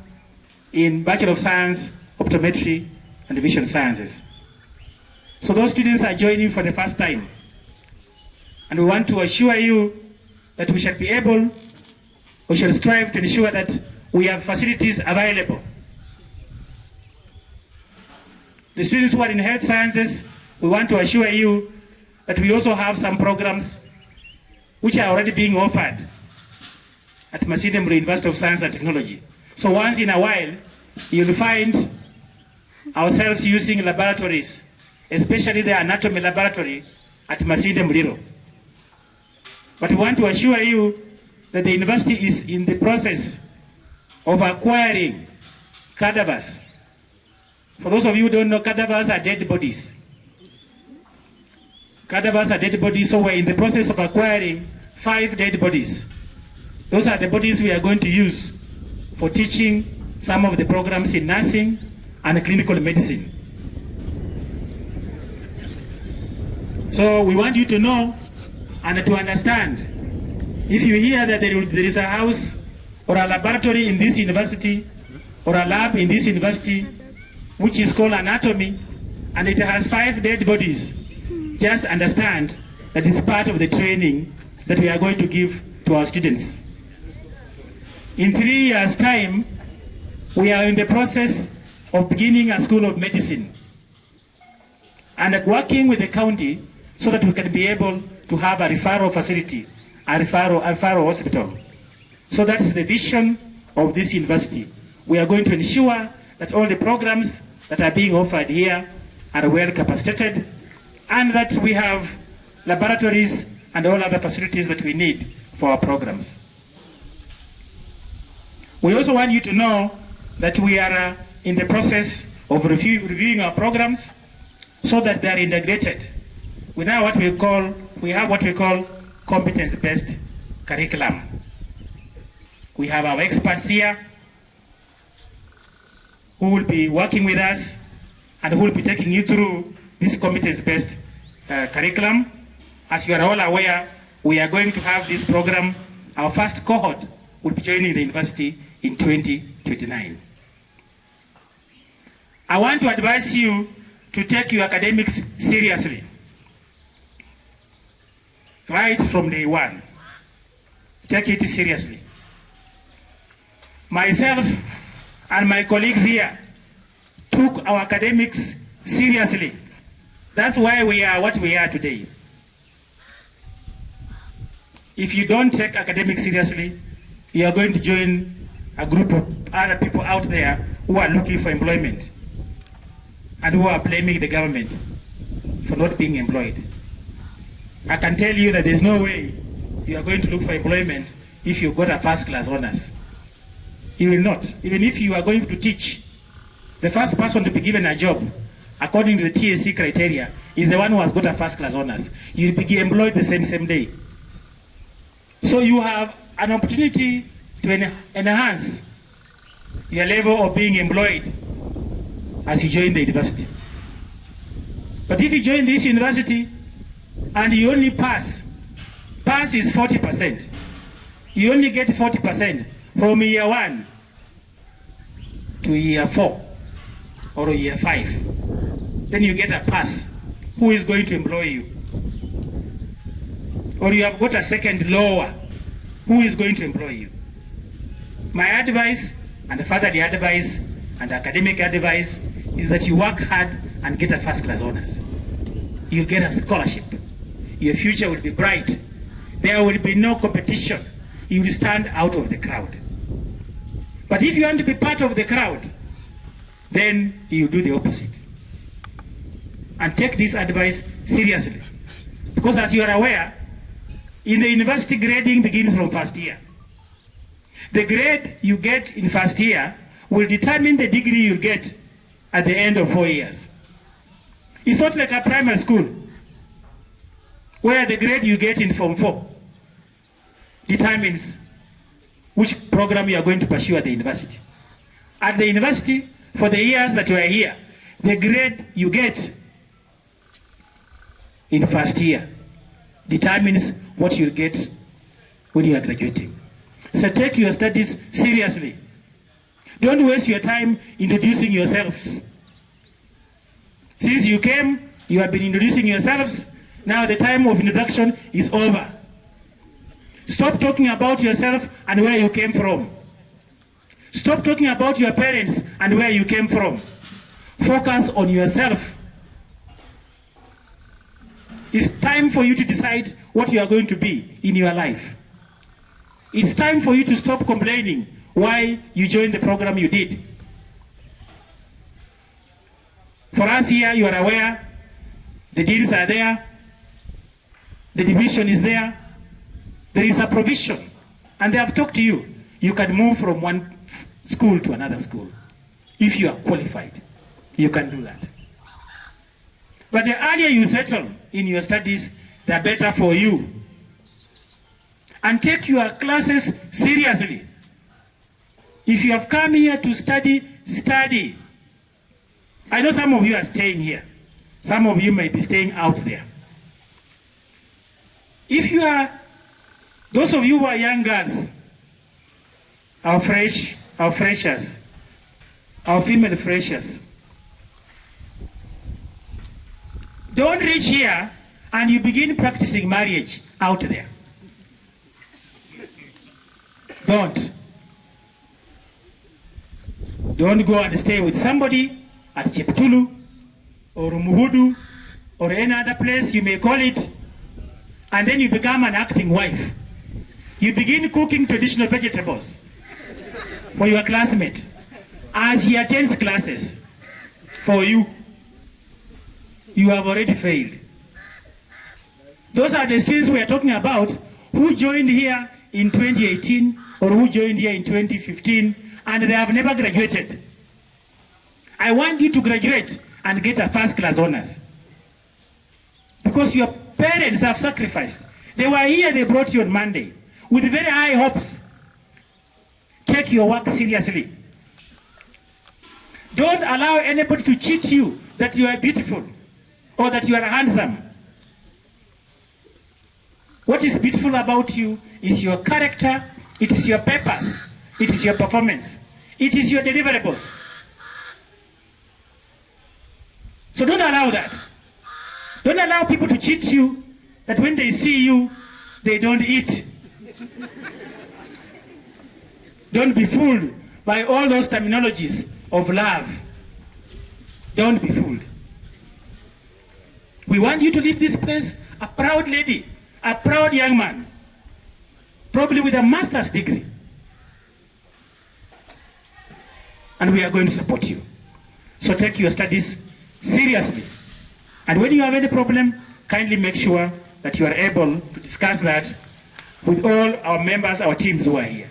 in Bachelor of Science, Optometry, and Vision Sciences. So those students are joining for the first time. And we want to assure you that we shall be able, we shall strive to ensure that we have facilities available. The students who are in health sciences, we want to assure you that we also have some programs which are already being offered at Masinde University of Science and Technology. So once in a while, you'll find ourselves using laboratories, especially the anatomy laboratory at Masinde Muliro. But we want to assure you that the university is in the process of acquiring cadavers. For those of you who don't know, cadavers are dead bodies. Cadavers are dead bodies, so we're in the process of acquiring 5 dead bodies. Those are the bodies we are going to use for teaching some of the programs in nursing and clinical medicine. So we want you to know and to understand, if you hear that there is a house or a laboratory in this university or a lab in this university which is called anatomy and it has 5 dead bodies, just understand that it's part of the training that we are going to give to our students. In 3 years' time, we are in the process of beginning a school of medicine and working with the county so that we can be able to have a referral facility, a referral hospital. So that's the vision of this university. We are going to ensure that all the programs that are being offered here are well capacitated and that we have laboratories and all other facilities that we need for our programs. We also want you to know that we are in the process of reviewing our programs so that they are integrated. We have what we call competence-based curriculum. We have our experts here who will be working with us and who will be taking you through this competence-based curriculum. As you are all aware, we are going to have this program. Our first cohort will be joining the university in 2029. I want to advise you to take your academics seriously. Right from day one. Take it seriously. Myself and my colleagues here took our academics seriously. That's why we are what we are today. If you don't take academics seriously, you are going to join a group of other people out there who are looking for employment and who are blaming the government for not being employed. I can tell you that there's no way you are going to look for employment if you've got a first-class honors. You will not. Even if you are going to teach, the first person to be given a job, according to the TSC criteria, is the one who has got a first-class honors. You'll be employed the same day. So you have an opportunity to enhance your level of being employed as you join the university. But if you join this university and you only pass is 40%. You only get 40% from year 1 to year 4 or year 5. Then you get a pass. Who is going to employ you? Or you have got a second lower. Who is going to employ you? My advice, and fatherly advice, and academic advice, is that you work hard and get a first-class honors. You get a scholarship. Your future will be bright. There will be no competition. You will stand out of the crowd. But if you want to be part of the crowd, then you do the opposite. And take this advice seriously. Because as you are aware, in the university, grading begins from first year. The grade you get in first year will determine the degree you get at the end of 4 years. It's not like a primary school where the grade you get in Form 4 determines which program you are going to pursue at the university. At the university, for the years that you are here, the grade you get in first year determines what you'll get when you are graduating. So take your studies seriously. Don't waste your time introducing yourselves. Since you came, you have been introducing yourselves. Now the time of introduction is over. Stop talking about yourself and where you came from. Stop talking about your parents and where you came from. Focus on yourself. It's time for you to decide what you are going to be in your life. It's time for you to stop complaining why you joined the program you did. For us here, you are aware, the deans are there, the division is there, there is a provision, and they have talked to you. You can move from one school to another school. If you are qualified, you can do that. But the earlier you settle in your studies, the better for you. And take your classes seriously. If you have come here to study, study. I know some of you are staying here. Some of you may be staying out there. If you are, those of you who are young girls, our freshers, our female freshers, don't reach here and you begin practicing marriage out there. Don't go and stay with somebody at Cheptulu or Umuhudu or any other place you may call it, and then you become an acting wife. You begin cooking traditional vegetables for your classmate as he attends classes. For you, you have already failed. Those are the students we are talking about who joined here in 2018 or who joined here in 2015 and they have never graduated. I want you to graduate and get a first-class honors. Because your parents have sacrificed. They were here, they brought you on Monday with very high hopes. Take your work seriously. Don't allow anybody to cheat you that you are beautiful or that you are handsome. What is beautiful about you is your character, it is your purpose, it is your performance, it is your deliverables. So don't allow that. Don't allow people to cheat you that when they see you, they don't eat. Don't be fooled by all those terminologies of love. Don't be fooled. We want you to leave this place a proud lady, a proud young man, probably with a master's degree. And we are going to support you. So take your studies seriously. And when you have any problem, kindly make sure that you are able to discuss that with all our members, our teams who are here.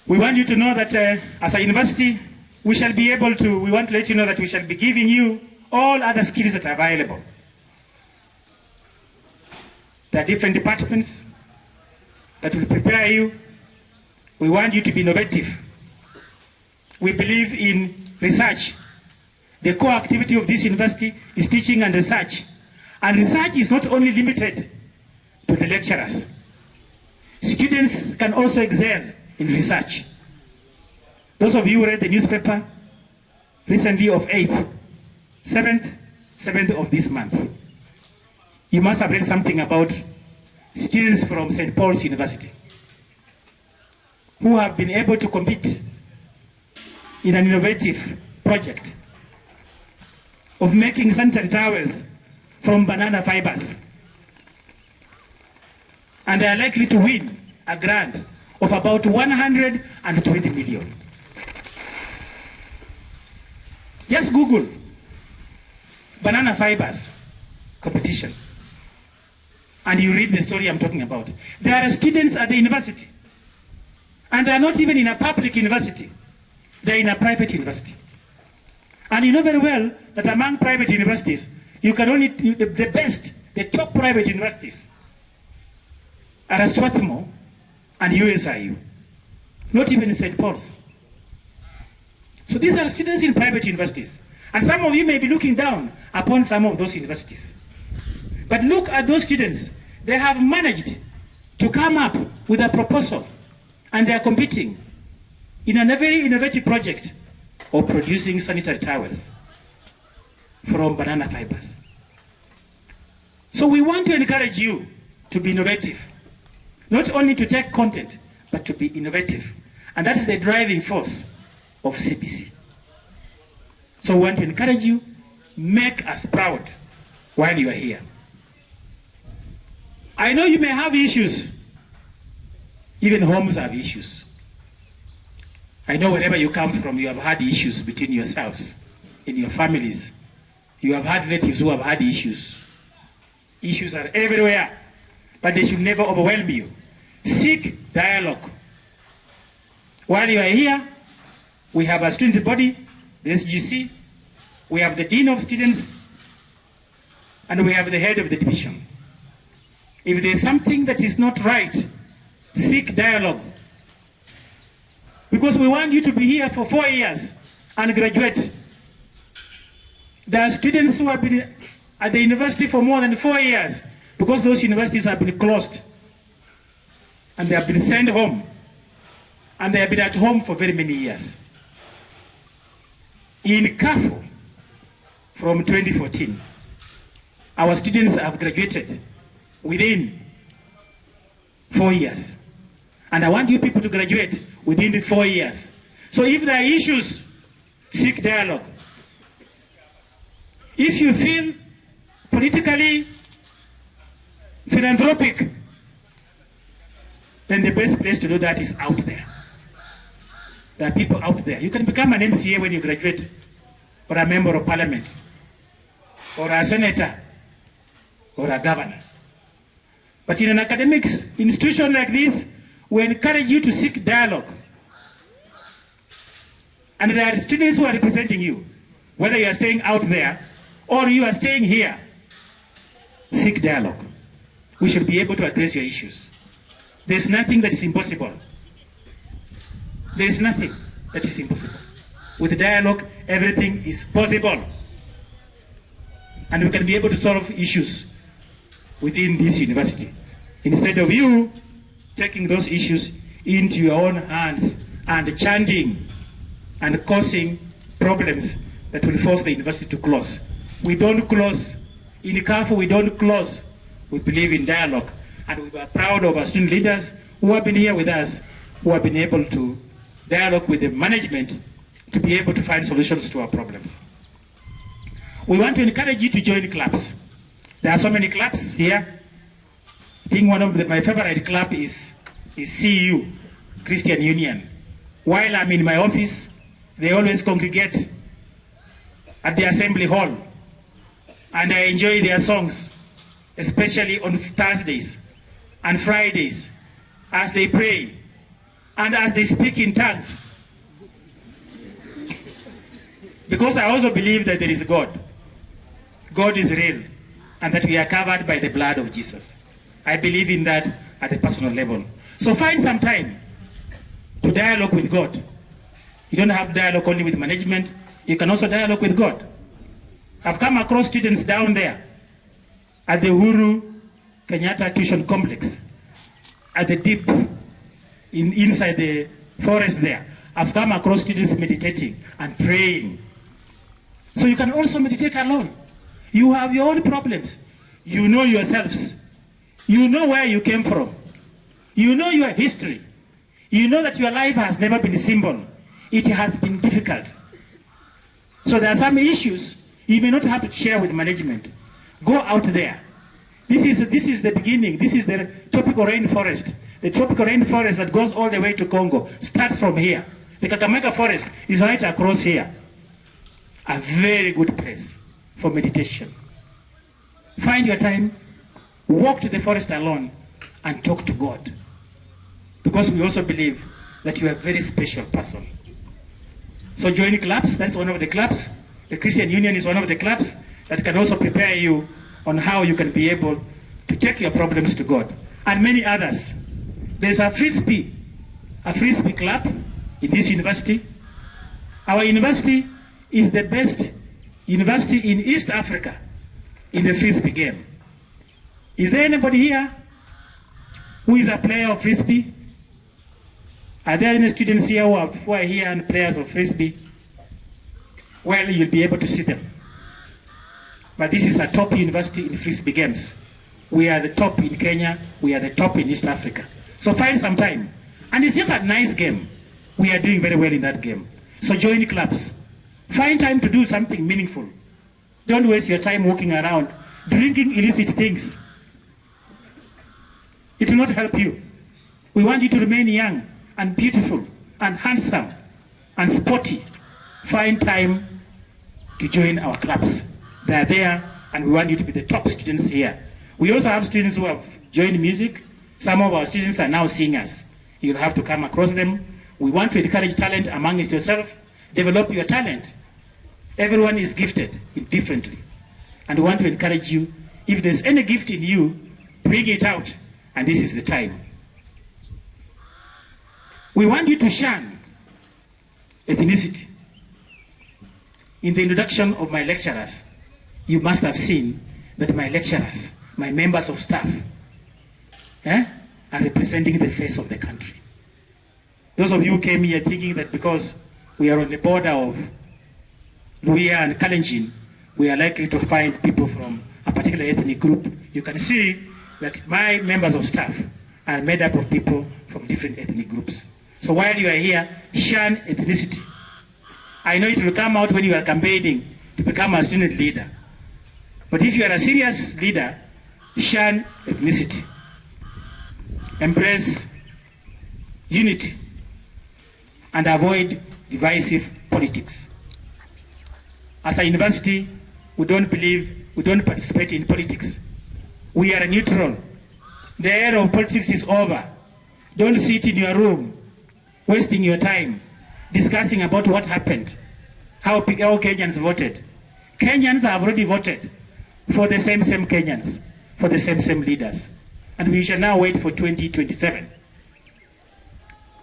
We want you to know that as a university, we want to let you know that we shall be giving you all other skills that are available. There are different departments that will prepare you. We want you to be innovative. We believe in research. The core activity of this university is teaching and research. And research is not only limited to the lecturers. Students can also excel in research. Those of you who read the newspaper recently of 7th of this month, you must have read something about students from St. Paul's University who have been able to compete in an innovative project of making sanitary towels from banana fibers. And they are likely to win a grant of about 120 million. Just Google banana fibers competition and you read the story I'm talking about. There are students at the university and they are not even in a public university. They are in a private university. And you know very well that among private universities, you can only, the best, the top private universities are Swarthmore and USIU, not even St. Paul's. So these are students in private universities. And some of you may be looking down upon some of those universities. But look at those students. They have managed to come up with a proposal and they are competing in a very innovative project of producing sanitary towels from banana fibers. So we want to encourage you to be innovative, not only to take content, but to be innovative. And that is the driving force of CBC. So we want to encourage you, make us proud while you are here. I know you may have issues. Even homes have issues. I know wherever you come from, you have had issues between yourselves, in your families. You have had relatives who have had issues. Issues are everywhere, but they should never overwhelm you. Seek dialogue. While you are here, we have a student body, the SGC, we have the Dean of Students, and we have the head of the division. If there is something that is not right, seek dialogue. Because we want you to be here for 4 years and graduate. There are students who have been at the university for more than 4 years because those universities have been closed and they have been sent home and they have been at home for very many years. In KAFU, from 2014, our students have graduated within 4 years. And I want you people to graduate within the 4 years. So if there are issues, seek dialogue. If you feel politically philanthropic, then the best place to do that is out there. There are people out there. You can become an MCA when you graduate, or a member of parliament, or a senator, or a governor. But in an academic institution like this, we encourage you to seek dialogue. And there are students who are representing you, whether you are staying out there or you are staying here. Seek dialogue. We should be able to address your issues. There's nothing that is impossible. There's nothing that is impossible. With dialogue, everything is possible. And we can be able to solve issues within this university. Instead of you taking those issues into your own hands and chanting and causing problems that will force the university to close. We don't close. In KAFU, we don't close. We believe in dialogue. And we are proud of our student leaders who have been here with us, who have been able to dialogue with the management to be able to find solutions to our problems. We want to encourage you to join clubs. There are so many clubs here. I think one of my favorite club is CU, Christian Union. While I'm in my office, they always congregate at the assembly hall. And I enjoy their songs, especially on Thursdays and Fridays, as they pray and as they speak in tongues. Because I also believe that there is God. God is real, and that we are covered by the blood of Jesus. I believe in that at a personal level. So find some time to dialogue with God. You don't have dialogue only with management, you can also dialogue with God. I've come across students down there at the Uhuru Kenyatta Tuition Complex, at the deep, inside the forest there. I've come across students meditating and praying. So you can also meditate alone. You have your own problems. You know yourselves. You know where you came from. You know your history. You know that your life has never been simple. It has been difficult. So there are some issues you may not have to share with management. Go out there. This is the beginning. This is the tropical rainforest. The tropical rainforest that goes all the way to Congo starts from here. The Kakamega forest is right across here. A very good place for meditation. Find your time, walk to the forest alone, and talk to God. Because we also believe that you are a very special person. So join clubs. That's one of the clubs. The Christian Union is one of the clubs that can also prepare you on how you can be able to take your problems to God. And many others. There's a frisbee club in this university. Our university is the best university in East Africa in the frisbee game. Is there anybody here who is a player of frisbee? Are there any students here who are here and players of frisbee? Well, you'll be able to see them. But this is a top university in frisbee games. We are the top in Kenya. We are the top in East Africa. So find some time. And it's just a nice game. We are doing very well in that game. So join clubs. Find time to do something meaningful. Don't waste your time walking around drinking illicit things. It will not help you. We want you to remain young and beautiful and handsome and sporty. Find time to join our clubs. They are there, and we want you to be the top students here. We also have students who have joined music. Some of our students are now singers. You'll have to come across them. We want to encourage talent amongst yourself. Develop your talent. Everyone is gifted differently. And we want to encourage you. If there's any gift in you, bring it out. And this is the time. We want you to shun ethnicity. In the introduction of my lecturers, you must have seen that my lecturers, my members of staff, are representing the face of the country. Those of you who came here thinking that because we are on the border of Luhya and Kalenjin, we are likely to find people from a particular ethnic group, you can see that my members of staff are made up of people from different ethnic groups. So while you are here, shun ethnicity. I know it will come out when you are campaigning to become a student leader. But if you are a serious leader, shun ethnicity. Embrace unity and avoid divisive politics. As a university, we don't participate in politics. We are neutral. The era of politics is over. Don't sit in your room, wasting your time, discussing about what happened, how Kenyans voted. Kenyans have already voted for the same Kenyans, for the same leaders. And we shall now wait for 2027.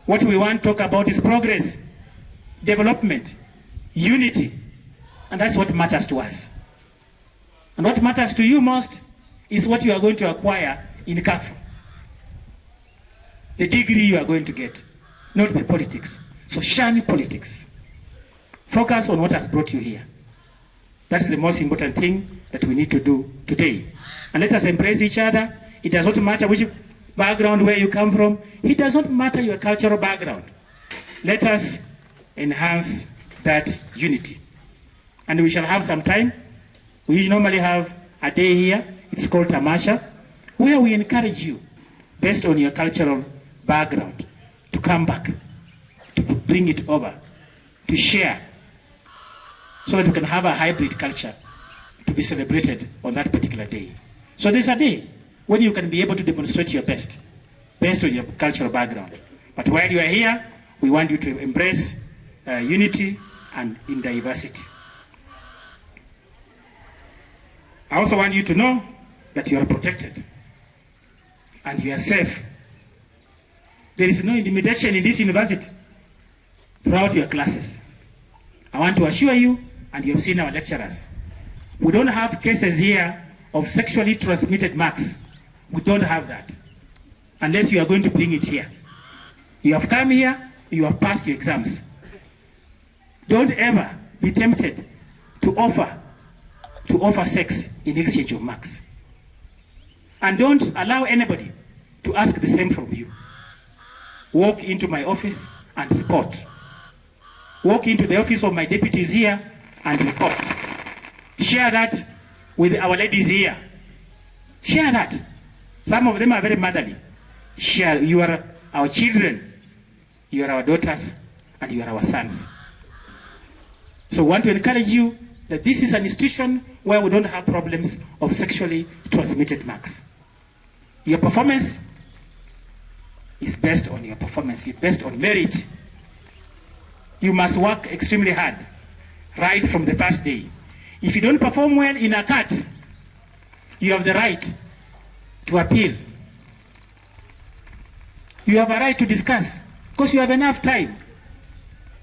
What we want to talk about is progress, development, unity, and that's what matters to us. And what matters to you most is what you are going to acquire in KAFU. The degree you are going to get, not the politics. So shun politics. Focus on what has brought you here. That's the most important thing that we need to do today. And let us embrace each other. It does not matter which background, where you come from. It does not matter your cultural background. Let us enhance that unity. And we shall have some time. We normally have a day here. It's called Tamasha, where we encourage you, based on your cultural background, to come back, to bring it over, to share, so that we can have a hybrid culture to be celebrated on that particular day. So there's a day when you can be able to demonstrate your best, based on your cultural background. But while you are here, we want you to embrace unity and in diversity. I also want you to know that you are protected and you are safe. There is no intimidation in this university throughout your classes. I want to assure you, and you have seen our lecturers, we don't have cases here of sexually transmitted marks. We don't have that, unless you are going to bring it here. You have come here, you have passed your exams. Don't ever be tempted to offer sex in exchange of marks. And don't allow anybody to ask the same from you. Walk into my office and report. Walk into the office of my deputies here and report. Share that with our ladies here. Share that. Some of them are very motherly. Share. You are our children, you are our daughters, and you are our sons. So I want to encourage you that this is an institution where we don't have problems of sexually transmitted marks. Your performance is based on your performance, it's based on merit. You must work extremely hard, right from the first day. If you don't perform well in a cut, you have the right to appeal. You have a right to discuss, because you have enough time.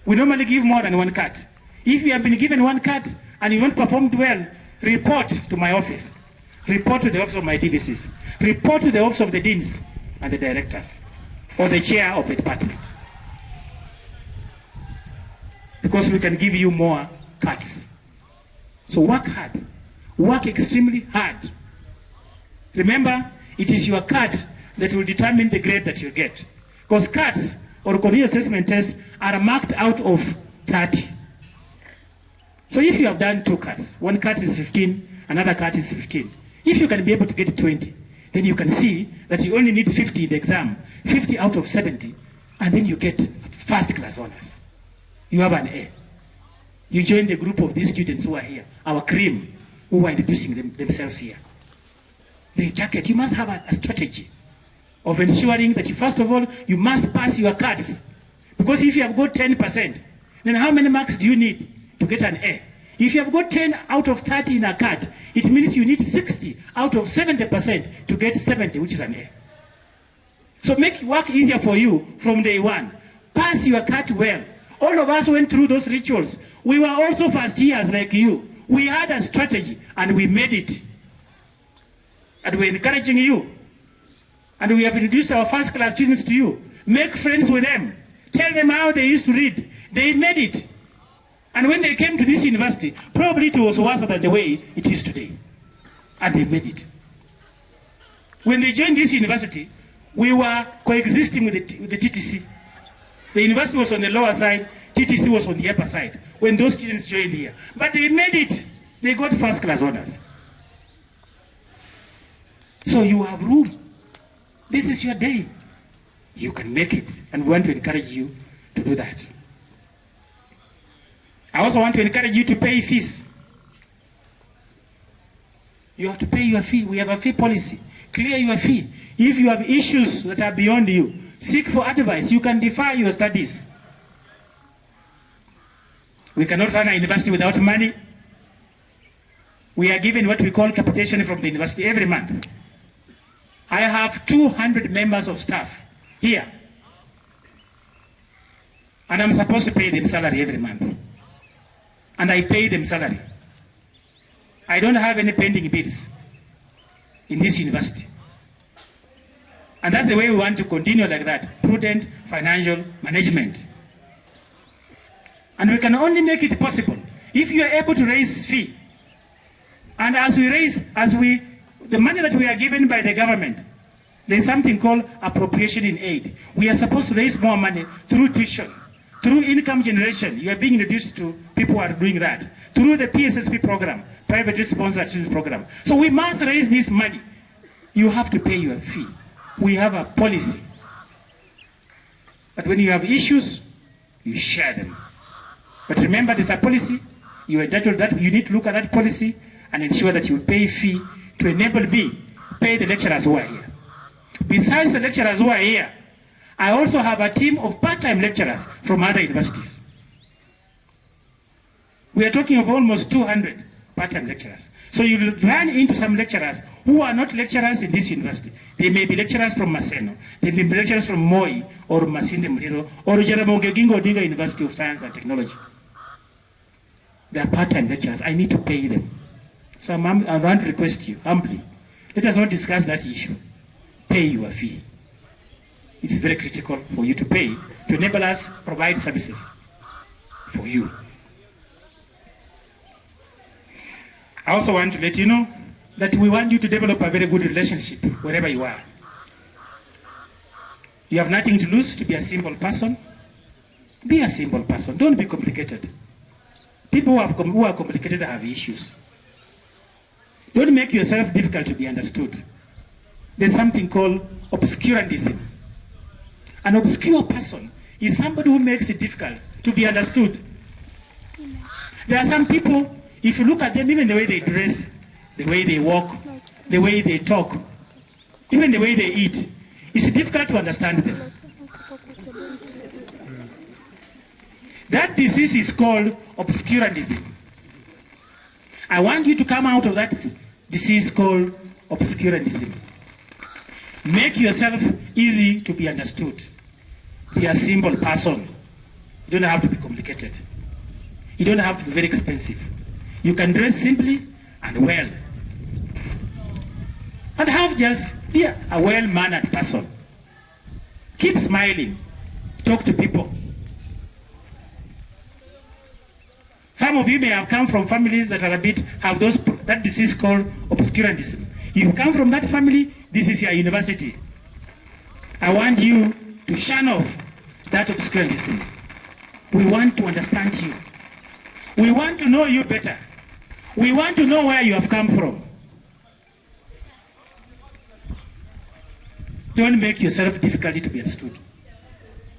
We normally give more than one cut. If you have been given one cut and you don't perform well, report to my office. Report to the office of my DVCs. Report to the office of the deans and the directors, or the chair of the department. Because we can give you more cuts. So work hard. Work extremely hard. Remember, it is your cut that will determine the grade that you get. Because cuts or continuous assessment tests are marked out of 30. So if you have done 2 cuts, one cut is 15, another cut is 15. If you can be able to get 20, then you can see that you only need 50 in the exam, 50 out of 70, and then you get first class honors. You have an A. You join the group of these students who are here, our cream, who are introducing themselves here. The jacket, you must have a strategy of ensuring that, first of all, you must pass your cuts. Because if you have got 10%, then how many marks do you need to get an A? If you have got 10 out of 30 in a cut, it means you need 60 out of 70% to get 70, which is an A. So make work easier for you from day one. Pass your cut well. All of us went through those rituals. We were also first years like you. We had a strategy and we made it. And we're encouraging you. And we have introduced our first class students to you. Make friends with them. Tell them how they used to read. They made it. And when they came to this university, probably it was worse than the way it is today. And they made it. When they joined this university, we were coexisting with the TTC. The university was on the lower side, TTC was on the upper side, when those students joined here. But they made it. They got first class honors. So you have room. This is your day. You can make it. And we want to encourage you to do that. I also want to encourage you to pay fees. You have to pay your fee. We have a fee policy. Clear your fee. If you have issues that are beyond you, seek for advice. You can defer your studies. We cannot run a university without money. We are given what we call capitation from the university every month. I have 200 members of staff here. And I'm supposed to pay them salary every month. And I pay them salary. I don't have any pending bills in this university. And that's the way we want to continue like that. Prudent financial management. And we can only make it possible if you are able to raise fee. And as we raise, the money that we are given by the government, there's something called appropriation in aid. We are supposed to raise more money through tuition, through income generation. You are being introduced to people who are doing that. Through the PSSP program, private sponsored students program. So we must raise this money. You have to pay your fee. We have a policy. But when you have issues, you share them. But remember, there's a policy. You are entitled that. You need to look at that policy and ensure that you pay fee to enable me to pay the lecturers who are here. Besides the lecturers who are here, I also have a team of part-time lecturers from other universities. We are talking of almost 200 part-time lecturers. So you will run into some lecturers who are not lecturers in this university. They may be lecturers from Maseno, they may be lecturers from Moi, or Masinde Muliro, or Jaramogi Oginga Odinga University of Science and Technology. They are part-time lecturers. I need to pay them. So I want to request you, humbly, let us not discuss that issue. Pay your fee. It's very critical for you to pay to enable us provide services for you. I also want to let you know that we want you to develop a very good relationship wherever you are. You have nothing to lose to be a simple person. Be a simple person. Don't be complicated. People who are complicated have issues. Don't make yourself difficult to be understood. There's something called obscurantism. An obscure person is somebody who makes it difficult to be understood. There are some people, if you look at them, even the way they dress, the way they walk, the way they talk, even the way they eat, it's difficult to understand them. That disease is called obscurantism. I want you to come out of that disease called obscurantism. Make yourself easy to be understood. Be a simple person. You don't have to be complicated. You don't have to be very expensive. You can dress simply and well. And be a well-mannered person. Keep smiling. Talk to people. Some of you may have come from families that are have that disease called obscurantism. You come from that family, this is your university. I want you to shun off that obscurantism. We want to understand you. We want to know you better. We want to know where you have come from. Don't make yourself difficult to be understood.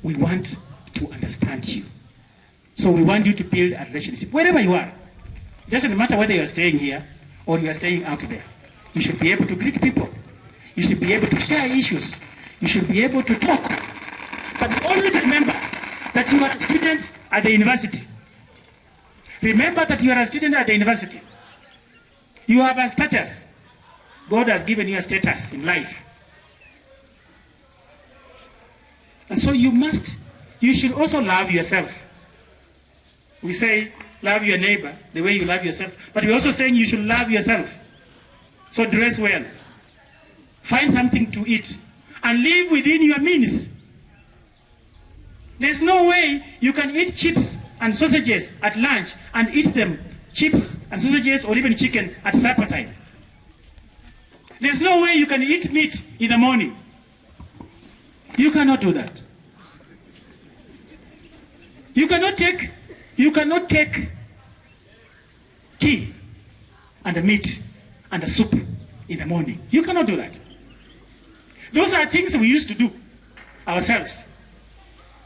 We want to understand you. So we want you to build a relationship wherever you are. It doesn't matter whether you're staying here or you are staying out there. You should be able to greet people. You should be able to share issues. You should be able to talk. But always remember that you are a student at the university. Remember that you are a student at the university. You have a status. God has given you a status in life. And so you should also love yourself. We say, love your neighbor the way you love yourself. But we're also saying you should love yourself. So dress well. Find something to eat. And live within your means. There's no way you can eat chips and sausages at lunch and eat them, chips and sausages or even chicken at supper time. There's no way you can eat meat in the morning. You cannot do that. You cannot take tea and a meat and a soup in the morning. You cannot do that. Those are things we used to do ourselves.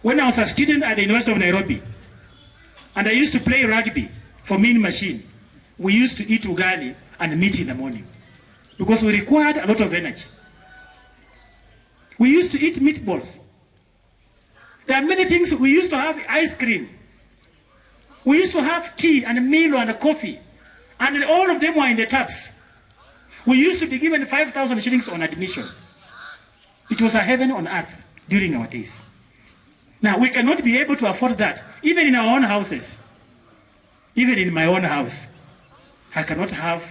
When I was a student at the University of Nairobi, and I used to play rugby for Mean Machine, we used to eat ugali and meat in the morning. because we required a lot of energy. We used to eat meatballs. There are many things. We used to have ice cream. We used to have tea and Milo and coffee. And all of them were in the taps. We used to be given 5,000 shillings on admission. It was a heaven on earth during our days. Now, we cannot be able to afford that, even in our own houses. Even in my own house, I cannot have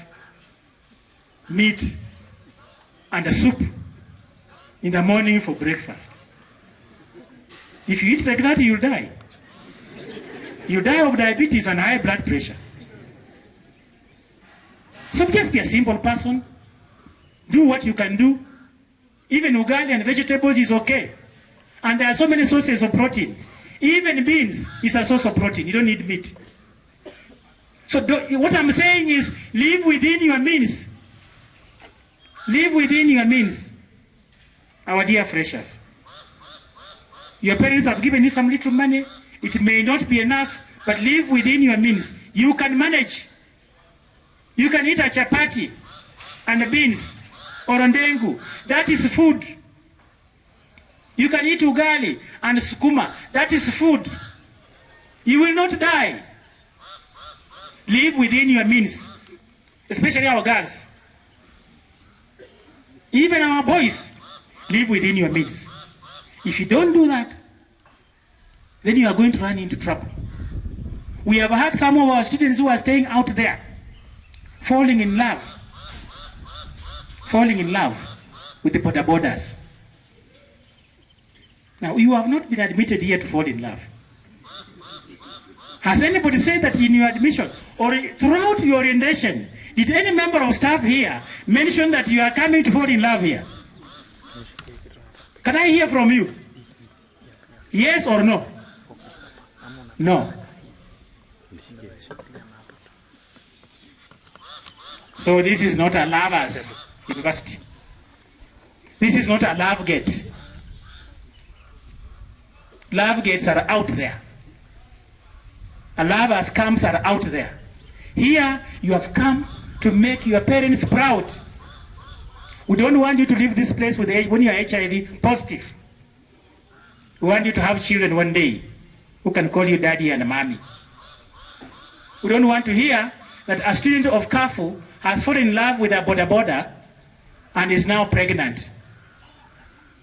meat and a soup in the morning for breakfast. If you eat like that, you'll die. You die of diabetes and high blood pressure. So just be a simple person. Do what you can do. Even ugali and vegetables is okay. And there are so many sources of protein. Even beans is a source of protein. You don't need meat. So what I'm saying is, live within your means. Live within your means. Our dear freshers. Your parents have given you some little money. It may not be enough, but live within your means. You can manage. You can eat a chapati and beans or ndengu. That is food. You can eat ugali and sukuma. That is food. You will not die. Live within your means. Especially our girls. Even our boys. Live within your means. If you don't do that, then you are going to run into trouble. We have had some of our students who are staying out there, falling in love with the border borders. Now, you have not been admitted here to fall in love. Has anybody said that in your admission or throughout your orientation, did any member of staff here mention that you are coming to fall in love here? Can I hear from you? Yes or no? No. So this is not a lovers university. This is not a love gate. Love gates are out there. A lovers camps are out there. Here you have come to make your parents proud. We don't want you to leave this place with when you are HIV positive. We want you to have children one day who can call you daddy and mommy. We don't want to hear that a student of KAFU has fallen in love with a boda and is now pregnant.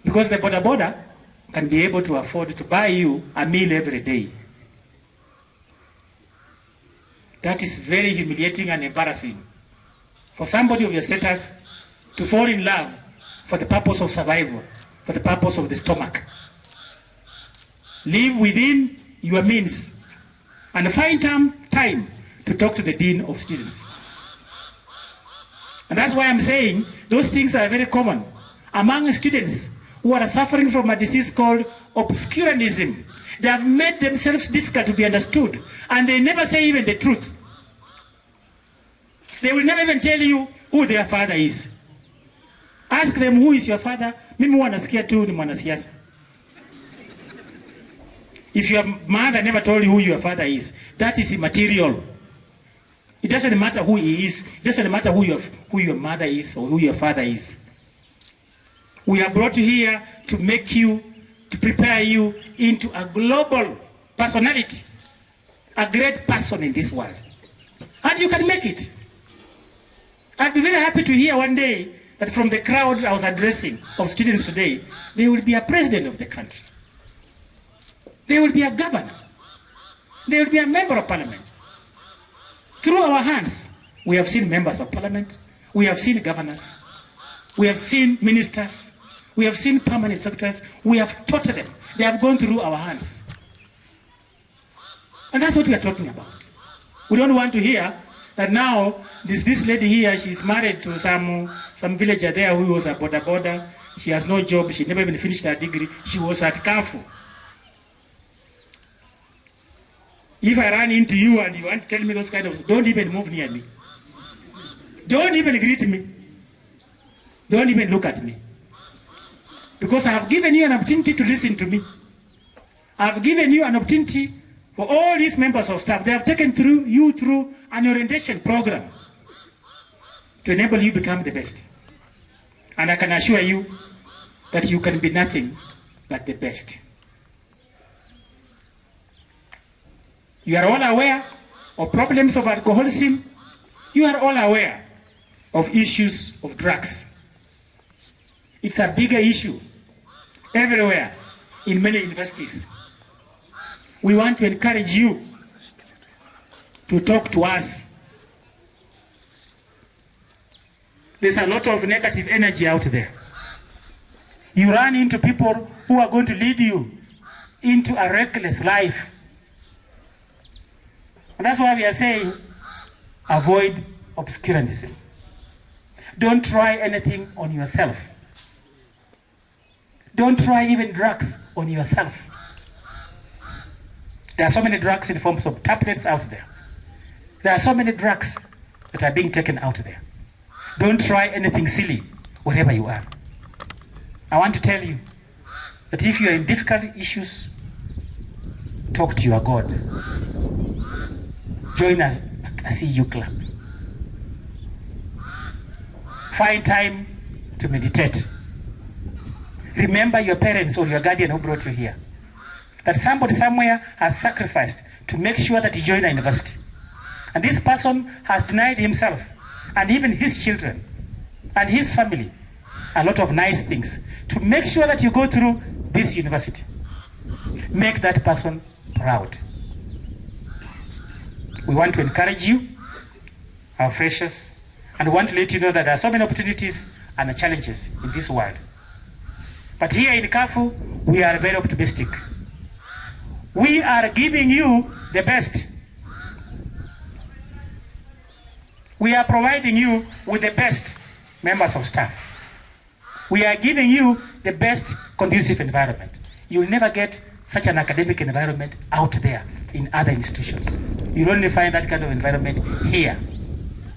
Because the boda can be able to afford to buy you a meal every day. That is very humiliating and embarrassing for somebody of your status to fall in love for the purpose of survival, for the purpose of the stomach. Live within your means and find time to talk to the dean of students. And that's why I'm saying those things are very common among students who are suffering from a disease called obscurantism. They have made themselves difficult to be understood, and they never say even the truth. They will never even tell you who their father is. Ask them, who is your father? Mimi wanasikia tu ni mwanasiasa. If your mother never told you who your father is, that is immaterial. It doesn't matter who he is. It doesn't matter who your mother is or who your father is. We are brought here to make you, to prepare you into a global personality, a great person in this world. And you can make it. I'd be very happy to hear one day that from the crowd I was addressing of students today, there will be a president of the country. There will be a governor. There will be a member of parliament. Through our hands, we have seen members of parliament, we have seen governors, we have seen ministers, we have seen permanent secretaries, we have taught them. They have gone through our hands. And that's what we are talking about. We don't want to hear that now this lady here, she's married to some villager there who was a boda. She has no job, she never even finished her degree. She was at KAFU. If I run into you and you want to tell me those kind of, don't even move near me. Don't even greet me. Don't even look at me. Because I have given you an opportunity to listen to me. I have given you an opportunity for all these members of staff. They have taken you through an orientation program to enable you to become the best. And I can assure you that you can be nothing but the best. You are all aware of problems of alcoholism. You are all aware of issues of drugs. It's a bigger issue everywhere in many universities. We want to encourage you to talk to us. There's a lot of negative energy out there. You run into people who are going to lead you into a reckless life. And that's why we are saying, avoid obscurantism. Don't try anything on yourself. Don't try even drugs on yourself. There are so many drugs in forms of tablets out there. There are so many drugs that are being taken out there. Don't try anything silly wherever you are. I want to tell you that if you are in difficult issues, talk to your God. Join a CU club. Find time to meditate. Remember your parents or your guardian who brought you here. That somebody somewhere has sacrificed to make sure that you join a university. And this person has denied himself and even his children and his family a lot of nice things to make sure that you go through this university. Make that person proud. We want to encourage you, our freshers, and we want to let you know that there are so many opportunities and challenges in this world. But here in KAFU, we are very optimistic. We are giving you the best. We are providing you with the best members of staff. We are giving you the best conducive environment. You'll never get such an academic environment out there in other institutions. You'll only find that kind of environment here.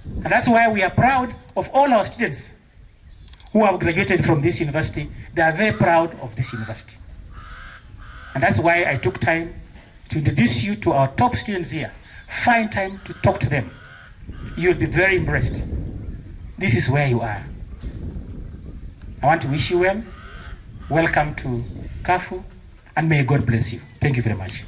And that's why we are proud of all our students who have graduated from this university. They are very proud of this university. And that's why I took time to introduce you to our top students here. Find time to talk to them. You'll be very impressed. This is where you are. I want to wish you well. Welcome to KAFU, and may God bless you. Thank you very much.